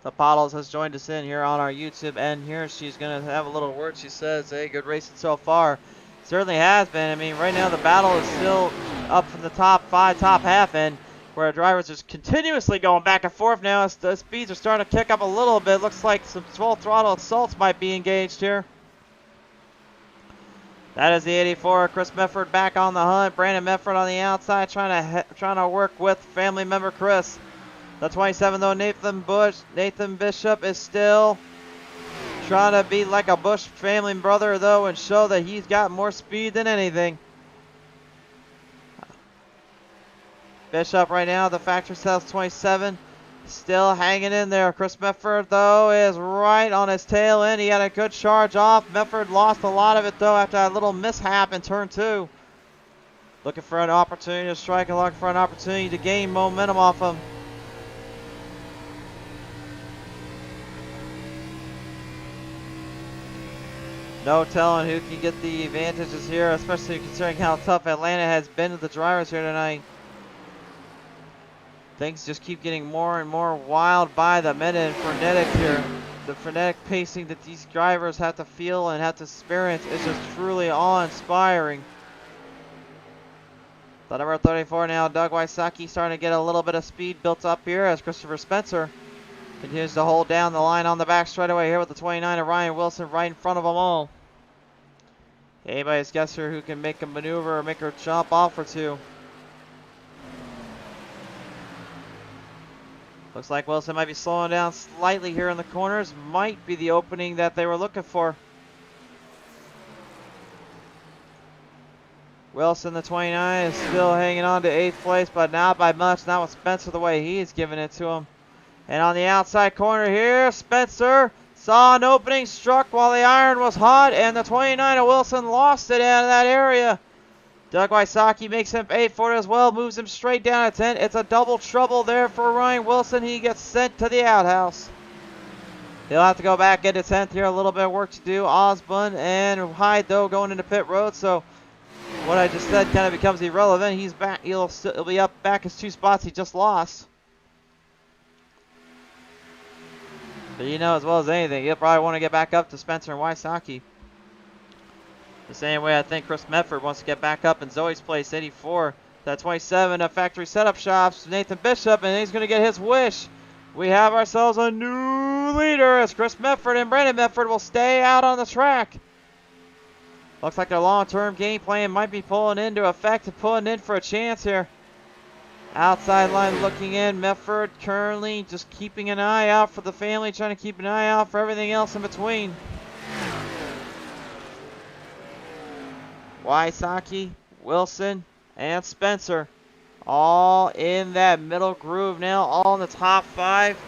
The Bottles has joined us in here on our YouTube, and here she's going to have a little word. She says, hey, good racing so far. Certainly has been. I mean, right now the battle is still up from the top 5, top half end, where our drivers are continuously going back and forth now as the speeds are starting to kick up a little bit. Looks like some full throttle assaults might be engaged here. That is the 84. Chris Medford back on the hunt. Brandon Medford on the outside trying to work with family member Chris. The 27, though, Nathan Bishop is still trying to be like a Bush family brother, though, and show that he's got more speed than anything. Bishop right now, the factory sells 27, still hanging in there. Chris Medford, though, is right on his tail end. He had a good charge off. Medford lost a lot of it, though, after that little mishap in turn 2. Looking for an opportunity to strike and looking for an opportunity to gain momentum off him. No telling who can get the advantages here, especially considering how tough Atlanta has been to the drivers here tonight. Things just keep getting more and more wild by the minute and frenetic here. The frenetic pacing that these drivers have to feel and have to experience is just truly awe-inspiring. The number 34 now, Doug Wysocki, starting to get a little bit of speed built up here as Christopher Spencer continues to hold down the line on the back straightaway here with the 29 of Ryan Wilson right in front of them all. Anybody's guess here who can make a maneuver or make her jump off or two. Looks like Wilson might be slowing down slightly here in the corners. Might be the opening that they were looking for. Wilson, the 29, is still hanging on to 8th place, but not by much. Not with Spencer the way he's giving it to him. And on the outside corner here, Spencer Saw an opening, struck while the iron was hot, and the 29 of Wilson lost it out of that area. Doug Wysocki makes him pay for it as well, moves him straight down to 10. It's a double trouble there for Ryan Wilson. He gets sent to the outhouse. He'll have to go back into 10th here. A little bit of work to do. Osborne and Hyde, though, going into pit road. So what I just said kind of becomes irrelevant. He's back. He'll be up back his 2 spots he just lost. But you know as well as anything, he'll probably want to get back up to Spencer and Wysocki. The same way I think Chris Medford wants to get back up in Zoe's place, 84. That 27 of Factory Setup Shops, Nathan Bishop, and he's going to get his wish. We have ourselves a new leader as Chris Medford and Brandon Medford will stay out on the track. Looks like their long-term game plan might be pulling into effect and pulling in for a chance here. Outside line looking in. Medford currently just keeping an eye out for the family, trying to keep an eye out for everything else in between. Wysocki, Wilson, and Spencer all in that middle groove now, all in the top 5.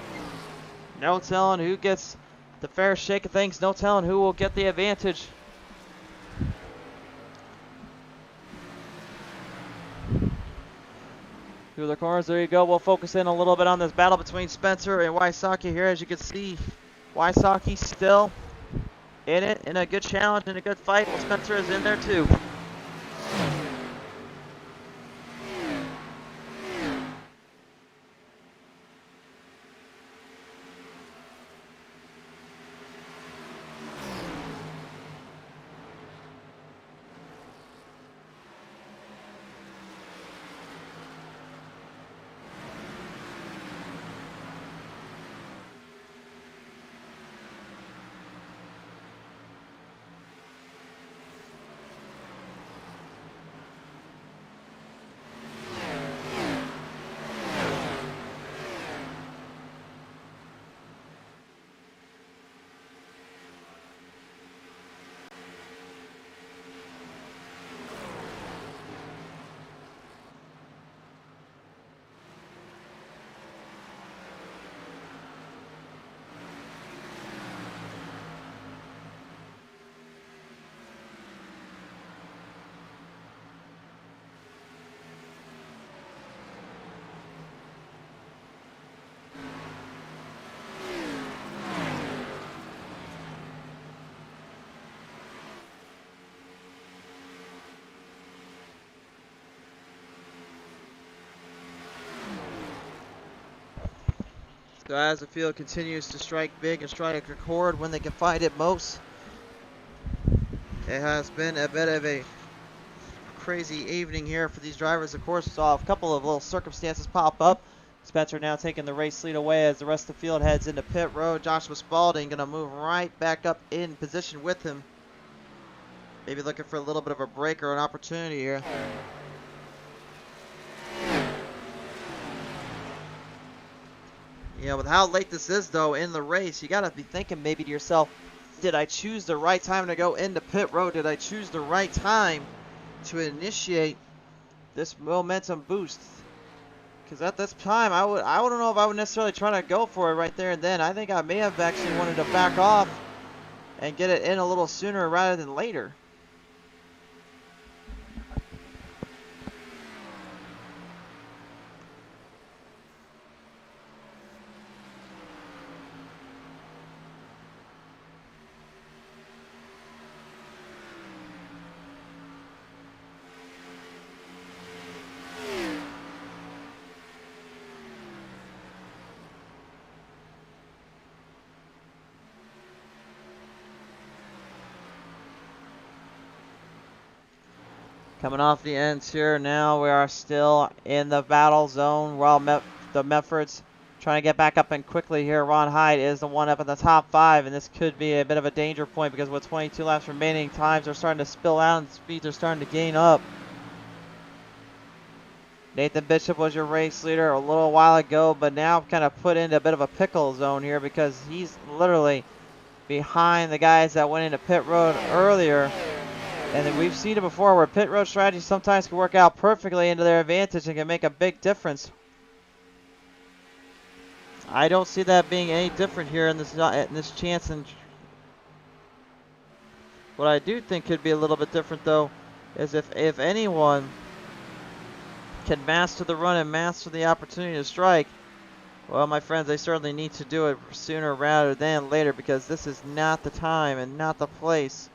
No telling who gets the fair shake of things, no telling who will get the advantage. Through the corners, there you go. We'll focus in a little bit on this battle between Spencer and Wysocki here. As you can see, Wysocki still in it, in a good challenge, in a good fight. Well, Spencer is in there too. So as the field continues to strike big and strike a chord when they can find it most, it has been a bit of a crazy evening here for these drivers. Of course, saw a couple of little circumstances pop up. Spencer now taking the race lead away as the rest of the field heads into pit road. Joshua Spalding going to move right back up in position with him. Maybe looking for a little bit of a break or an opportunity here. You know, with how late this is, though, in the race, you got to be thinking maybe to yourself, did I choose the right time to go into pit road? Did I choose the right time to initiate this momentum boost? Because at this time, I don't know if I would necessarily try to go for it right there and then. I think I may have actually wanted to back off and get it in a little sooner rather than later. Coming off the ends here, now we are still in the battle zone while the Medfords trying to get back up and quickly here. Ron Hyde is the one up in the top 5, and this could be a bit of a danger point because with 22 laps remaining, times are starting to spill out and speeds are starting to gain up. Nathan Bishop was your race leader a little while ago, but now kind of put into a bit of a pickle zone here because he's literally behind the guys that went into pit road earlier. And then we've seen it before where pit road strategies sometimes can work out perfectly into their advantage and can make a big difference. I don't see that being any different here in this chance. And what I do think could be a little bit different, though, is if anyone can master the run and master the opportunity to strike, well, my friends, they certainly need to do it sooner rather than later, because this is not the time and not the place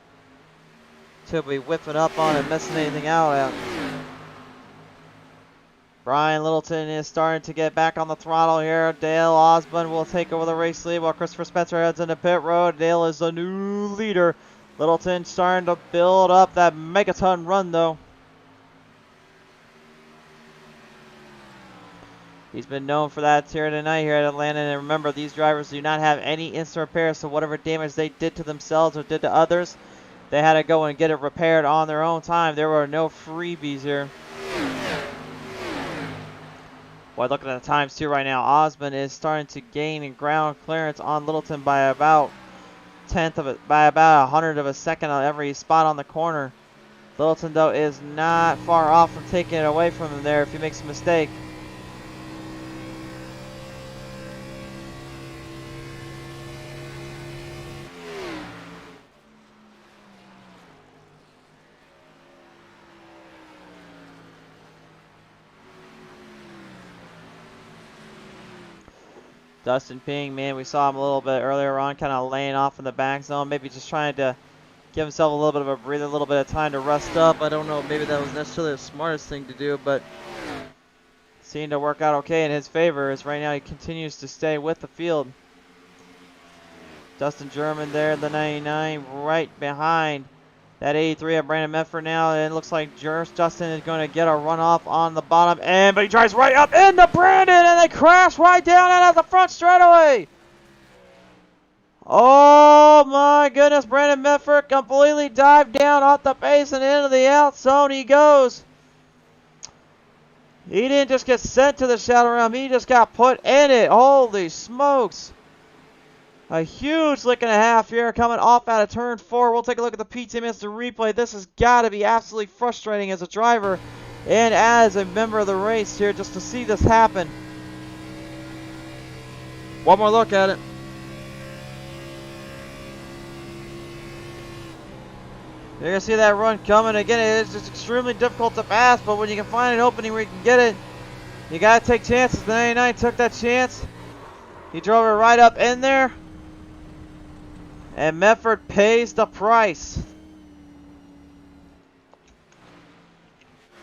to be whipping up on and messing anything out. Brian Littleton is starting to get back on the throttle here. Dale Osmond will take over the race lead while Christopher Spencer heads into pit road. Dale is the new leader. Littleton starting to build up that megaton run, though. He's been known for that here tonight here at Atlanta. And remember, these drivers do not have any instant repairs, so whatever damage they did to themselves or did to others, they had to go and get it repaired on their own time. There were no freebies here. Boy, looking at the times too right now, Osmond is starting to gain in ground clearance on Littleton by about a hundredth of a second on every spot on the corner. Littleton, though, is not far off from taking it away from him there if he makes a mistake. Dustin Ping, man, we saw him a little bit earlier on, kind of laying off in the back zone, maybe just trying to give himself a little bit of a breather, a little bit of time to rest up. I don't know, maybe that was necessarily the smartest thing to do, but seemed to work out okay in his favor, as right now he continues to stay with the field. Dustin German there, the 99, right behind that 83 of Brandon Medford now, and it looks like Justin is going to get a runoff on the bottom end, but he drives right up into Brandon, and they crash right down out of the front straightaway. Oh my goodness, Brandon Medford completely dived down off the base and into the out zone he goes. He didn't just get sent to the shadow realm, he just got put in it. Holy smokes. A huge lick and a half here coming off out of turn 4. We'll take a look at the PTM Instant replay. This has got to be absolutely frustrating as a driver and as a member of the race here just to see this happen. One more look at it. You're going to see that run coming. Again, it's just extremely difficult to pass, but when you can find an opening where you can get it, you got to take chances. The 99 took that chance. He drove it right up in there. And Medford pays the price.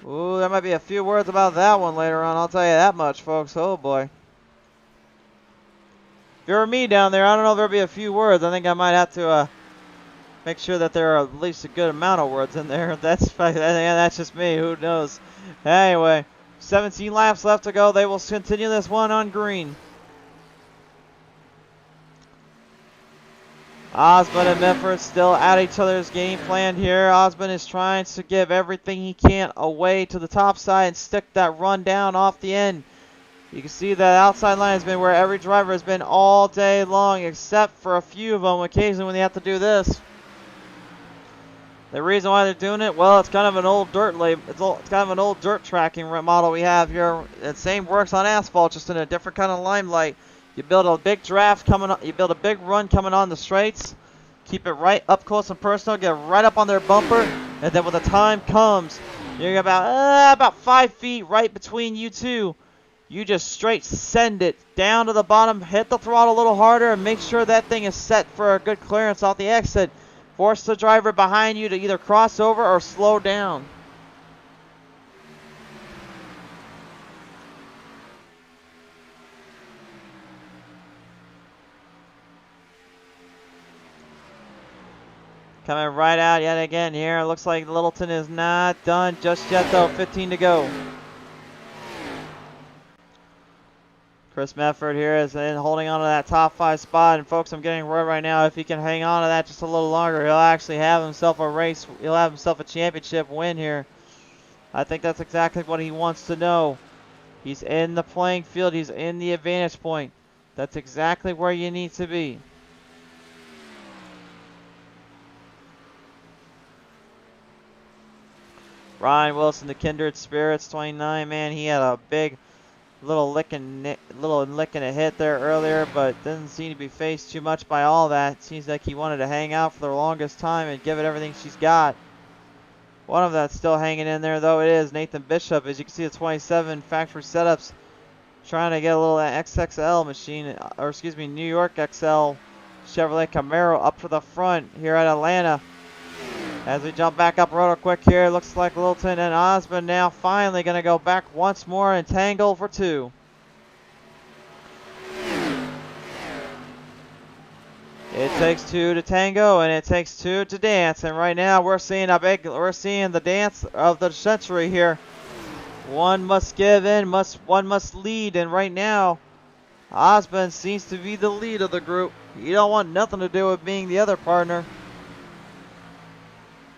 Ooh, there might be a few words about that one later on. I'll tell you that much, folks. Oh, boy. If you were me down there, I don't know if there'll be a few words. I think I might have to make sure that there are at least a good amount of words in there. That's just me. Who knows? Anyway, 17 laps left to go. They will continue this one on green. Osmond and Medford still at each other's game plan here. Osmond is trying to give everything he can away to the top side and stick that run down off the end. You can see that outside line has been where every driver has been all day long, except for a few of them occasionally when they have to do this. The reason why they're doing it, well, it's kind of an old dirt it's kind of an old dirt tracking model we have here. The same works on asphalt, just in a different kind of limelight. You build a big draft coming on, you build a big run coming on the straights, keep it right up close and personal, get right up on their bumper, and then when the time comes, you're about 5 feet right between you two. You just straight send it down to the bottom, hit the throttle a little harder, and make sure that thing is set for a good clearance off the exit. Force the driver behind you to either cross over or slow down. Coming right out yet again here. Looks like Littleton is not done just yet, though. 15 to go. Chris Medford here is holding on to that top 5 spot. And folks, I'm getting word right now, if he can hang on to that just a little longer, he'll actually have himself a race. He'll have himself a championship win here. I think that's exactly what he wants to know. He's in the playing field. He's in the advantage point. That's exactly where you need to be. Ryan Wilson, the Kindred Spirits, 29, man, he had a big Little licking a hit there earlier, but doesn't seem to be faced too much by all that. Seems like he wanted to hang out for the longest time and give it everything she's got. One of that's still hanging in there, though. It is Nathan Bishop. As you can see, the 27 factory setups trying to get a little XXL machine, or excuse me, New York XL Chevrolet Camaro up to the front here at Atlanta. As we jump back up real quick here, looks like Littleton and Osmond now finally going to go back once more and tangle for two. It takes two to tango, and it takes two to dance. And right now we're seeing the dance of the century here. One must give in, one must lead, and right now Osmond seems to be the lead of the group. You don't want nothing to do with being the other partner.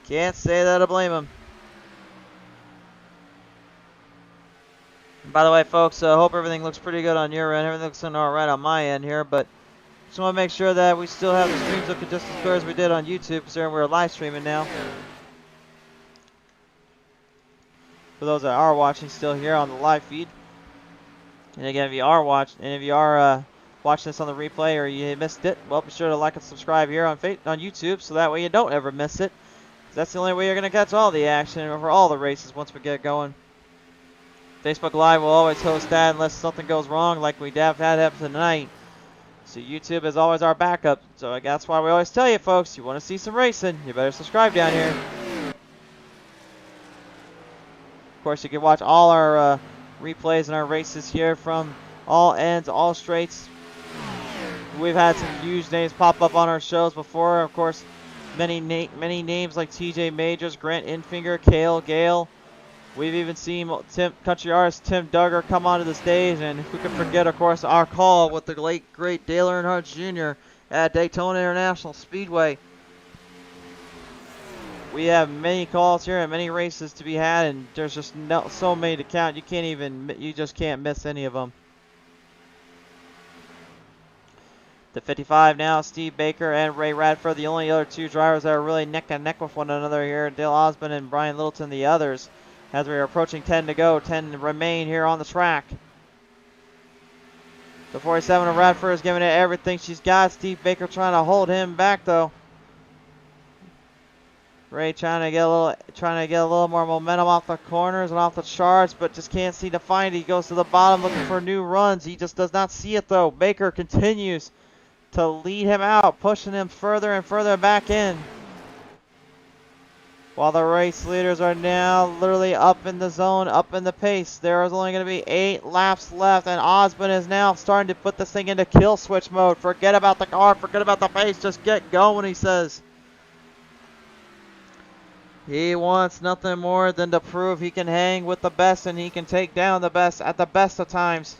Can't say that I blame him. By the way, folks, I hope everything looks pretty good on your end. Everything looks all right on my end here, but just want to make sure that we still have the streams looking just as good as we did on YouTube, considering we're live streaming now. For those that are watching still here on the live feed. And again, if you are watching this on the replay or you missed it, well, be sure to like and subscribe here on YouTube, so that way you don't ever miss it. That's the only way you're going to catch all the action for all the races once we get going. Facebook Live will always host that unless something goes wrong like we have had happen tonight. So YouTube is always our backup. So that's why we always tell you, folks, you want to see some racing, you better subscribe down here. Of course, you can watch all our replays and our races here from all ends, all straights. We've had some huge names pop up on our shows before. Of course, many names like TJ Majors, Grant Infinger, Cale Gale. We've even seen country artist Tim Duggar come onto the stage, and who can forget, of course, our call with the late, great Dale Earnhardt Jr. at Daytona International Speedway. We have many calls here and many races to be had, and there's just so many to count. You just can't miss any of them. The 55 now, Steve Baker and Ray Radford, the only other two drivers that are really neck and neck with one another here. Dale Osmond and Brian Littleton, the others. As we are approaching 10 to go, 10 remain here on the track. The 47 of Radford is giving it everything she's got. Steve Baker trying to hold him back though. Ray trying to get a little more momentum off the corners and off the charts, but just can't seem to find it. He goes to the bottom looking for new runs. He just does not see it though. Baker continues to lead him out, pushing him further and further back in. While the race leaders are now literally up in the zone, up in the pace. There is only going to be 8 laps left, and Osmond is now starting to put this thing into kill switch mode. Forget about the car, forget about the pace, just get going, he says. He wants nothing more than to prove he can hang with the best and he can take down the best at the best of times.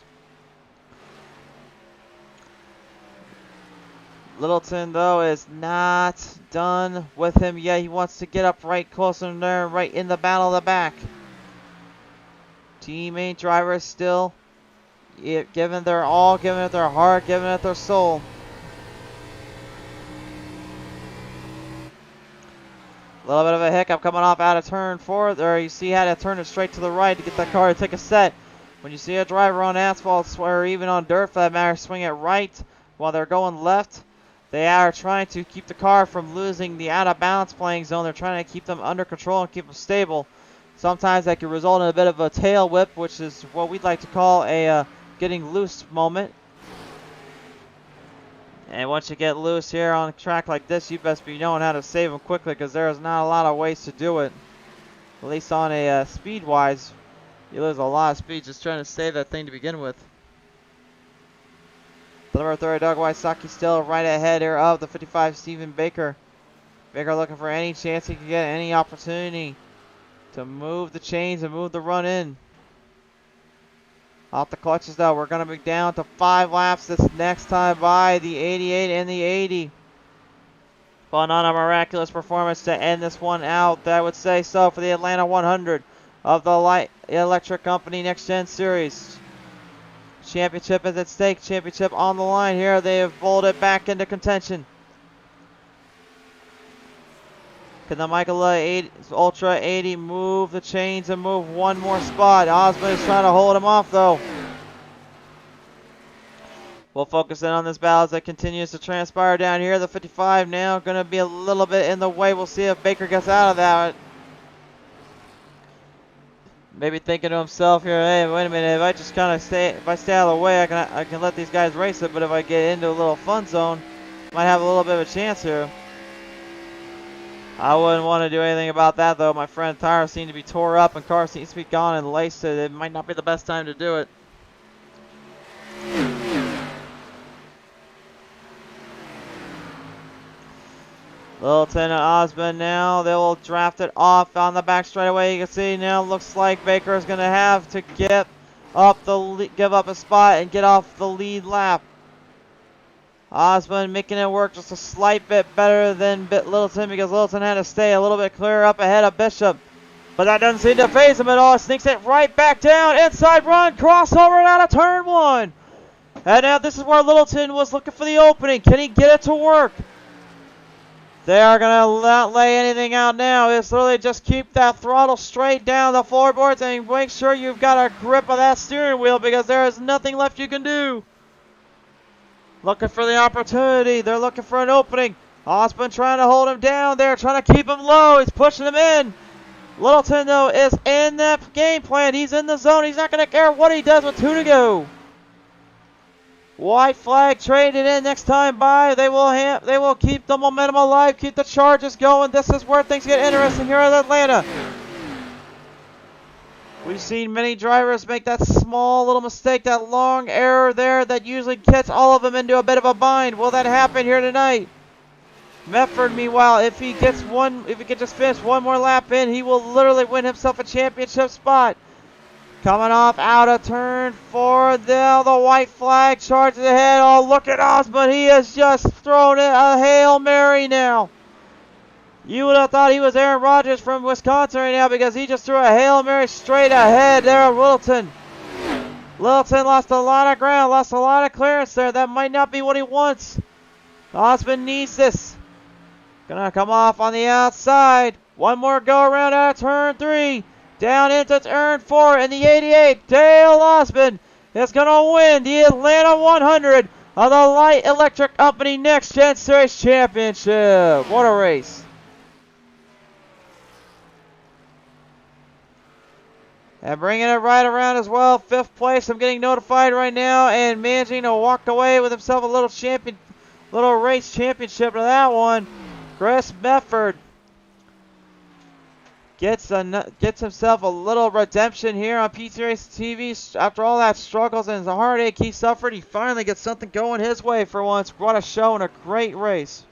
Littleton, though, is not done with him yet. He wants to get up right close in there, right in the battle of the back. Teammate drivers still giving their all, giving it their heart, giving it their soul. A little bit of a hiccup coming off out of turn 4 there. You see how to turn it straight to the right to get that car to take a set. When you see a driver on asphalt, or even on dirt for that matter, swing it right while they're going left, they are trying to keep the car from losing the out-of-balance playing zone. They're trying to keep them under control and keep them stable. Sometimes that can result in a bit of a tail whip, which is what we'd like to call a getting loose moment. And once you get loose here on a track like this, you best be knowing how to save them quickly, because there is not a lot of ways to do it. At least on a speed-wise, you lose a lot of speed just trying to save that thing to begin with. The number 30, Doug Wysocki, still right ahead here of the 55, Stephen Baker. Baker looking for any chance he can get, any opportunity to move the chains and move the run in. Off the clutches though, we're going to be down to 5 laps this next time by, the 88 and the 80. But not a miraculous performance to end this one out, I would say so, for the Atlanta 100 of the Light Electric Company Next Gen Series. Championship is at stake, championship on the line here. They have bowled it back into contention. Can the Michaela Ultra 80 move the chains and move one more spot? Osmond is trying to hold him off though. We'll focus in on this battle as it continues to transpire down here. The 55 now going to be a little bit in the way. We'll see if Baker gets out of that. Maybe thinking to himself here, hey, wait a minute, if I just kind of stay out of the way, I can let these guys race it, but if I get into a little fun zone, might have a little bit of a chance here. I wouldn't want to do anything about that, though. My friend, tires seem to be tore up and car seems to be gone and laced. It might not be the best time to do it. Littleton and Osmond now, they will draft it off on the back straightaway. You can see now, looks like Baker is going to have to give up a spot and get off the lead lap. Osmond making it work just a slight bit better than Littleton because Littleton had to stay a little bit clearer up ahead of Bishop. But that doesn't seem to phase him at all. Sneaks it right back down. Inside run, crossover out of turn one. And now this is where Littleton was looking for the opening. Can he get it to work? They are going to not lay anything out now. It's literally just keep that throttle straight down the floorboards and make sure you've got a grip of that steering wheel because there is nothing left you can do. Looking for the opportunity. They're looking for an opening. Osmond trying to hold him down there, trying to keep him low. He's pushing him in. Littleton, though, is in that game plan. He's in the zone. He's not going to care what he does with 2 to go. White flag traded in next time by. They will keep the momentum alive, keep the charges going. This is where things get interesting here in Atlanta. We've seen many drivers make that small little mistake, that long error there that usually gets all of them into a bit of a bind. Will that happen here tonight? Medford, meanwhile, if he can just finish one more lap in, he will literally win himself a championship spot. Coming off out of turn 4, now the white flag charges ahead. Oh, look at Osmond. He has just thrown it a Hail Mary now. You would have thought he was Aaron Rodgers from Wisconsin right now because he just threw a Hail Mary straight ahead there of Littleton. Littleton lost a lot of ground, lost a lot of clearance there. That might not be what he wants. Osmond needs this. Gonna come off on the outside. One more go around out of turn 3. Down into turn 4 in the 88. Dale Osmond is gonna win the Atlanta 100 of the Light Electric Company Next Gen Series Championship. What a race. And bringing it right around as well. 5th place. I'm getting notified right now and managing to walk away with himself a little race championship to that one. Chris Medford gets himself a little redemption here on PTM Racing TV. After all that struggles and the heartache he suffered, he finally gets something going his way for once. What a show and a great race.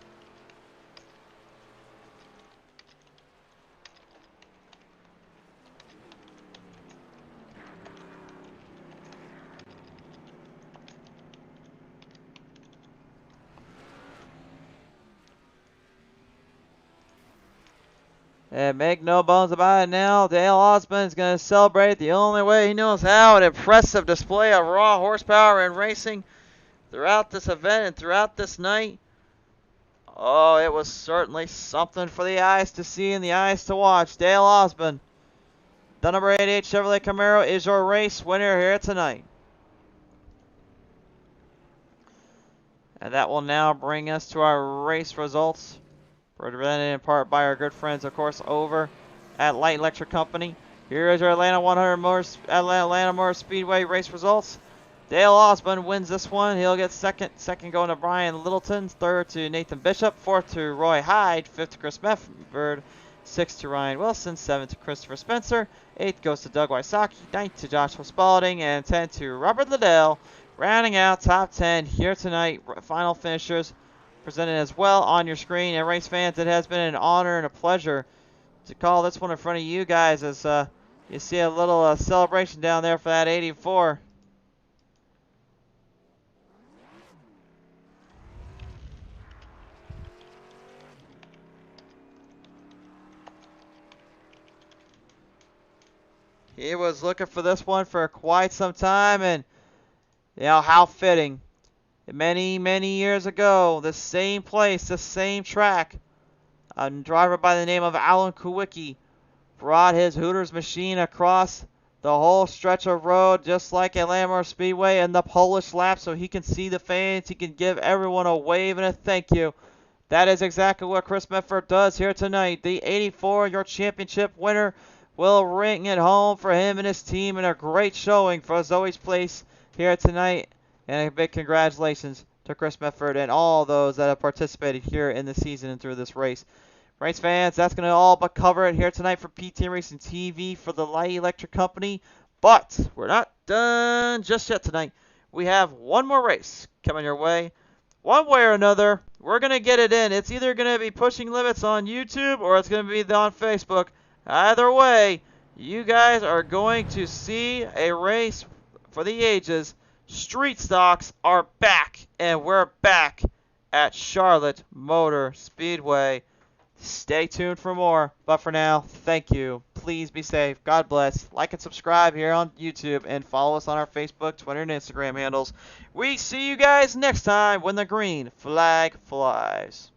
And make no bones about it now, Dale Osmond is going to celebrate the only way he knows how. An impressive display of raw horsepower and racing throughout this event and throughout this night. Oh, it was certainly something for the eyes to see and the eyes to watch. Dale Osmond, the number 88 Chevrolet Camaro, is your race winner here tonight. And that will now bring us to our race results. Presented in part by our good friends, of course, over at Light Electric Company. Here is your Atlanta Motor Speedway race results. Dale Osmond wins this one. He'll get second. Second going to Brian Littleton. Third to Nathan Bishop. Fourth to Roy Hyde. Fifth to Chris Medford. Sixth to Ryan Wilson. Seventh to Christopher Spencer. Eighth goes to Doug Wysocki. Ninth to Joshua Spalding. And 10 to Robert Liddell. Rounding out top 10 here tonight. Final finishers presented as well on your screen. And race fans, it has been an honor and a pleasure to call this one in front of you guys as you see a little celebration down there for that 84. He was looking for this one for quite some time, and you know how fitting. Many, many years ago, the same place, the same track, a driver by the name of Alan Kowicki brought his Hooters machine across the whole stretch of road, just like at Landmark Speedway and the Polish lap, so he can see the fans. He can give everyone a wave and a thank you. That is exactly what Chris Medford does here tonight. The 84, your championship winner, will ring it home for him and his team, and a great showing for Zoe's Place here tonight. And a big congratulations to Chris Medford and all those that have participated here in the season and through this race. Race fans, that's going to all but cover it here tonight for PTM Racing TV for the Light Electric Company. But we're not done just yet tonight. We have one more race coming your way. One way or another, we're going to get it in. It's either going to be Pushing Limits on YouTube or it's going to be on Facebook. Either way, you guys are going to see a race for the ages. Street stocks are back, and we're back at Charlotte Motor Speedway. Stay tuned for more, but for now, thank you. Please be safe. God bless. Like and subscribe here on YouTube, and follow us on our Facebook, Twitter, and Instagram handles. We see you guys next time when the green flag flies.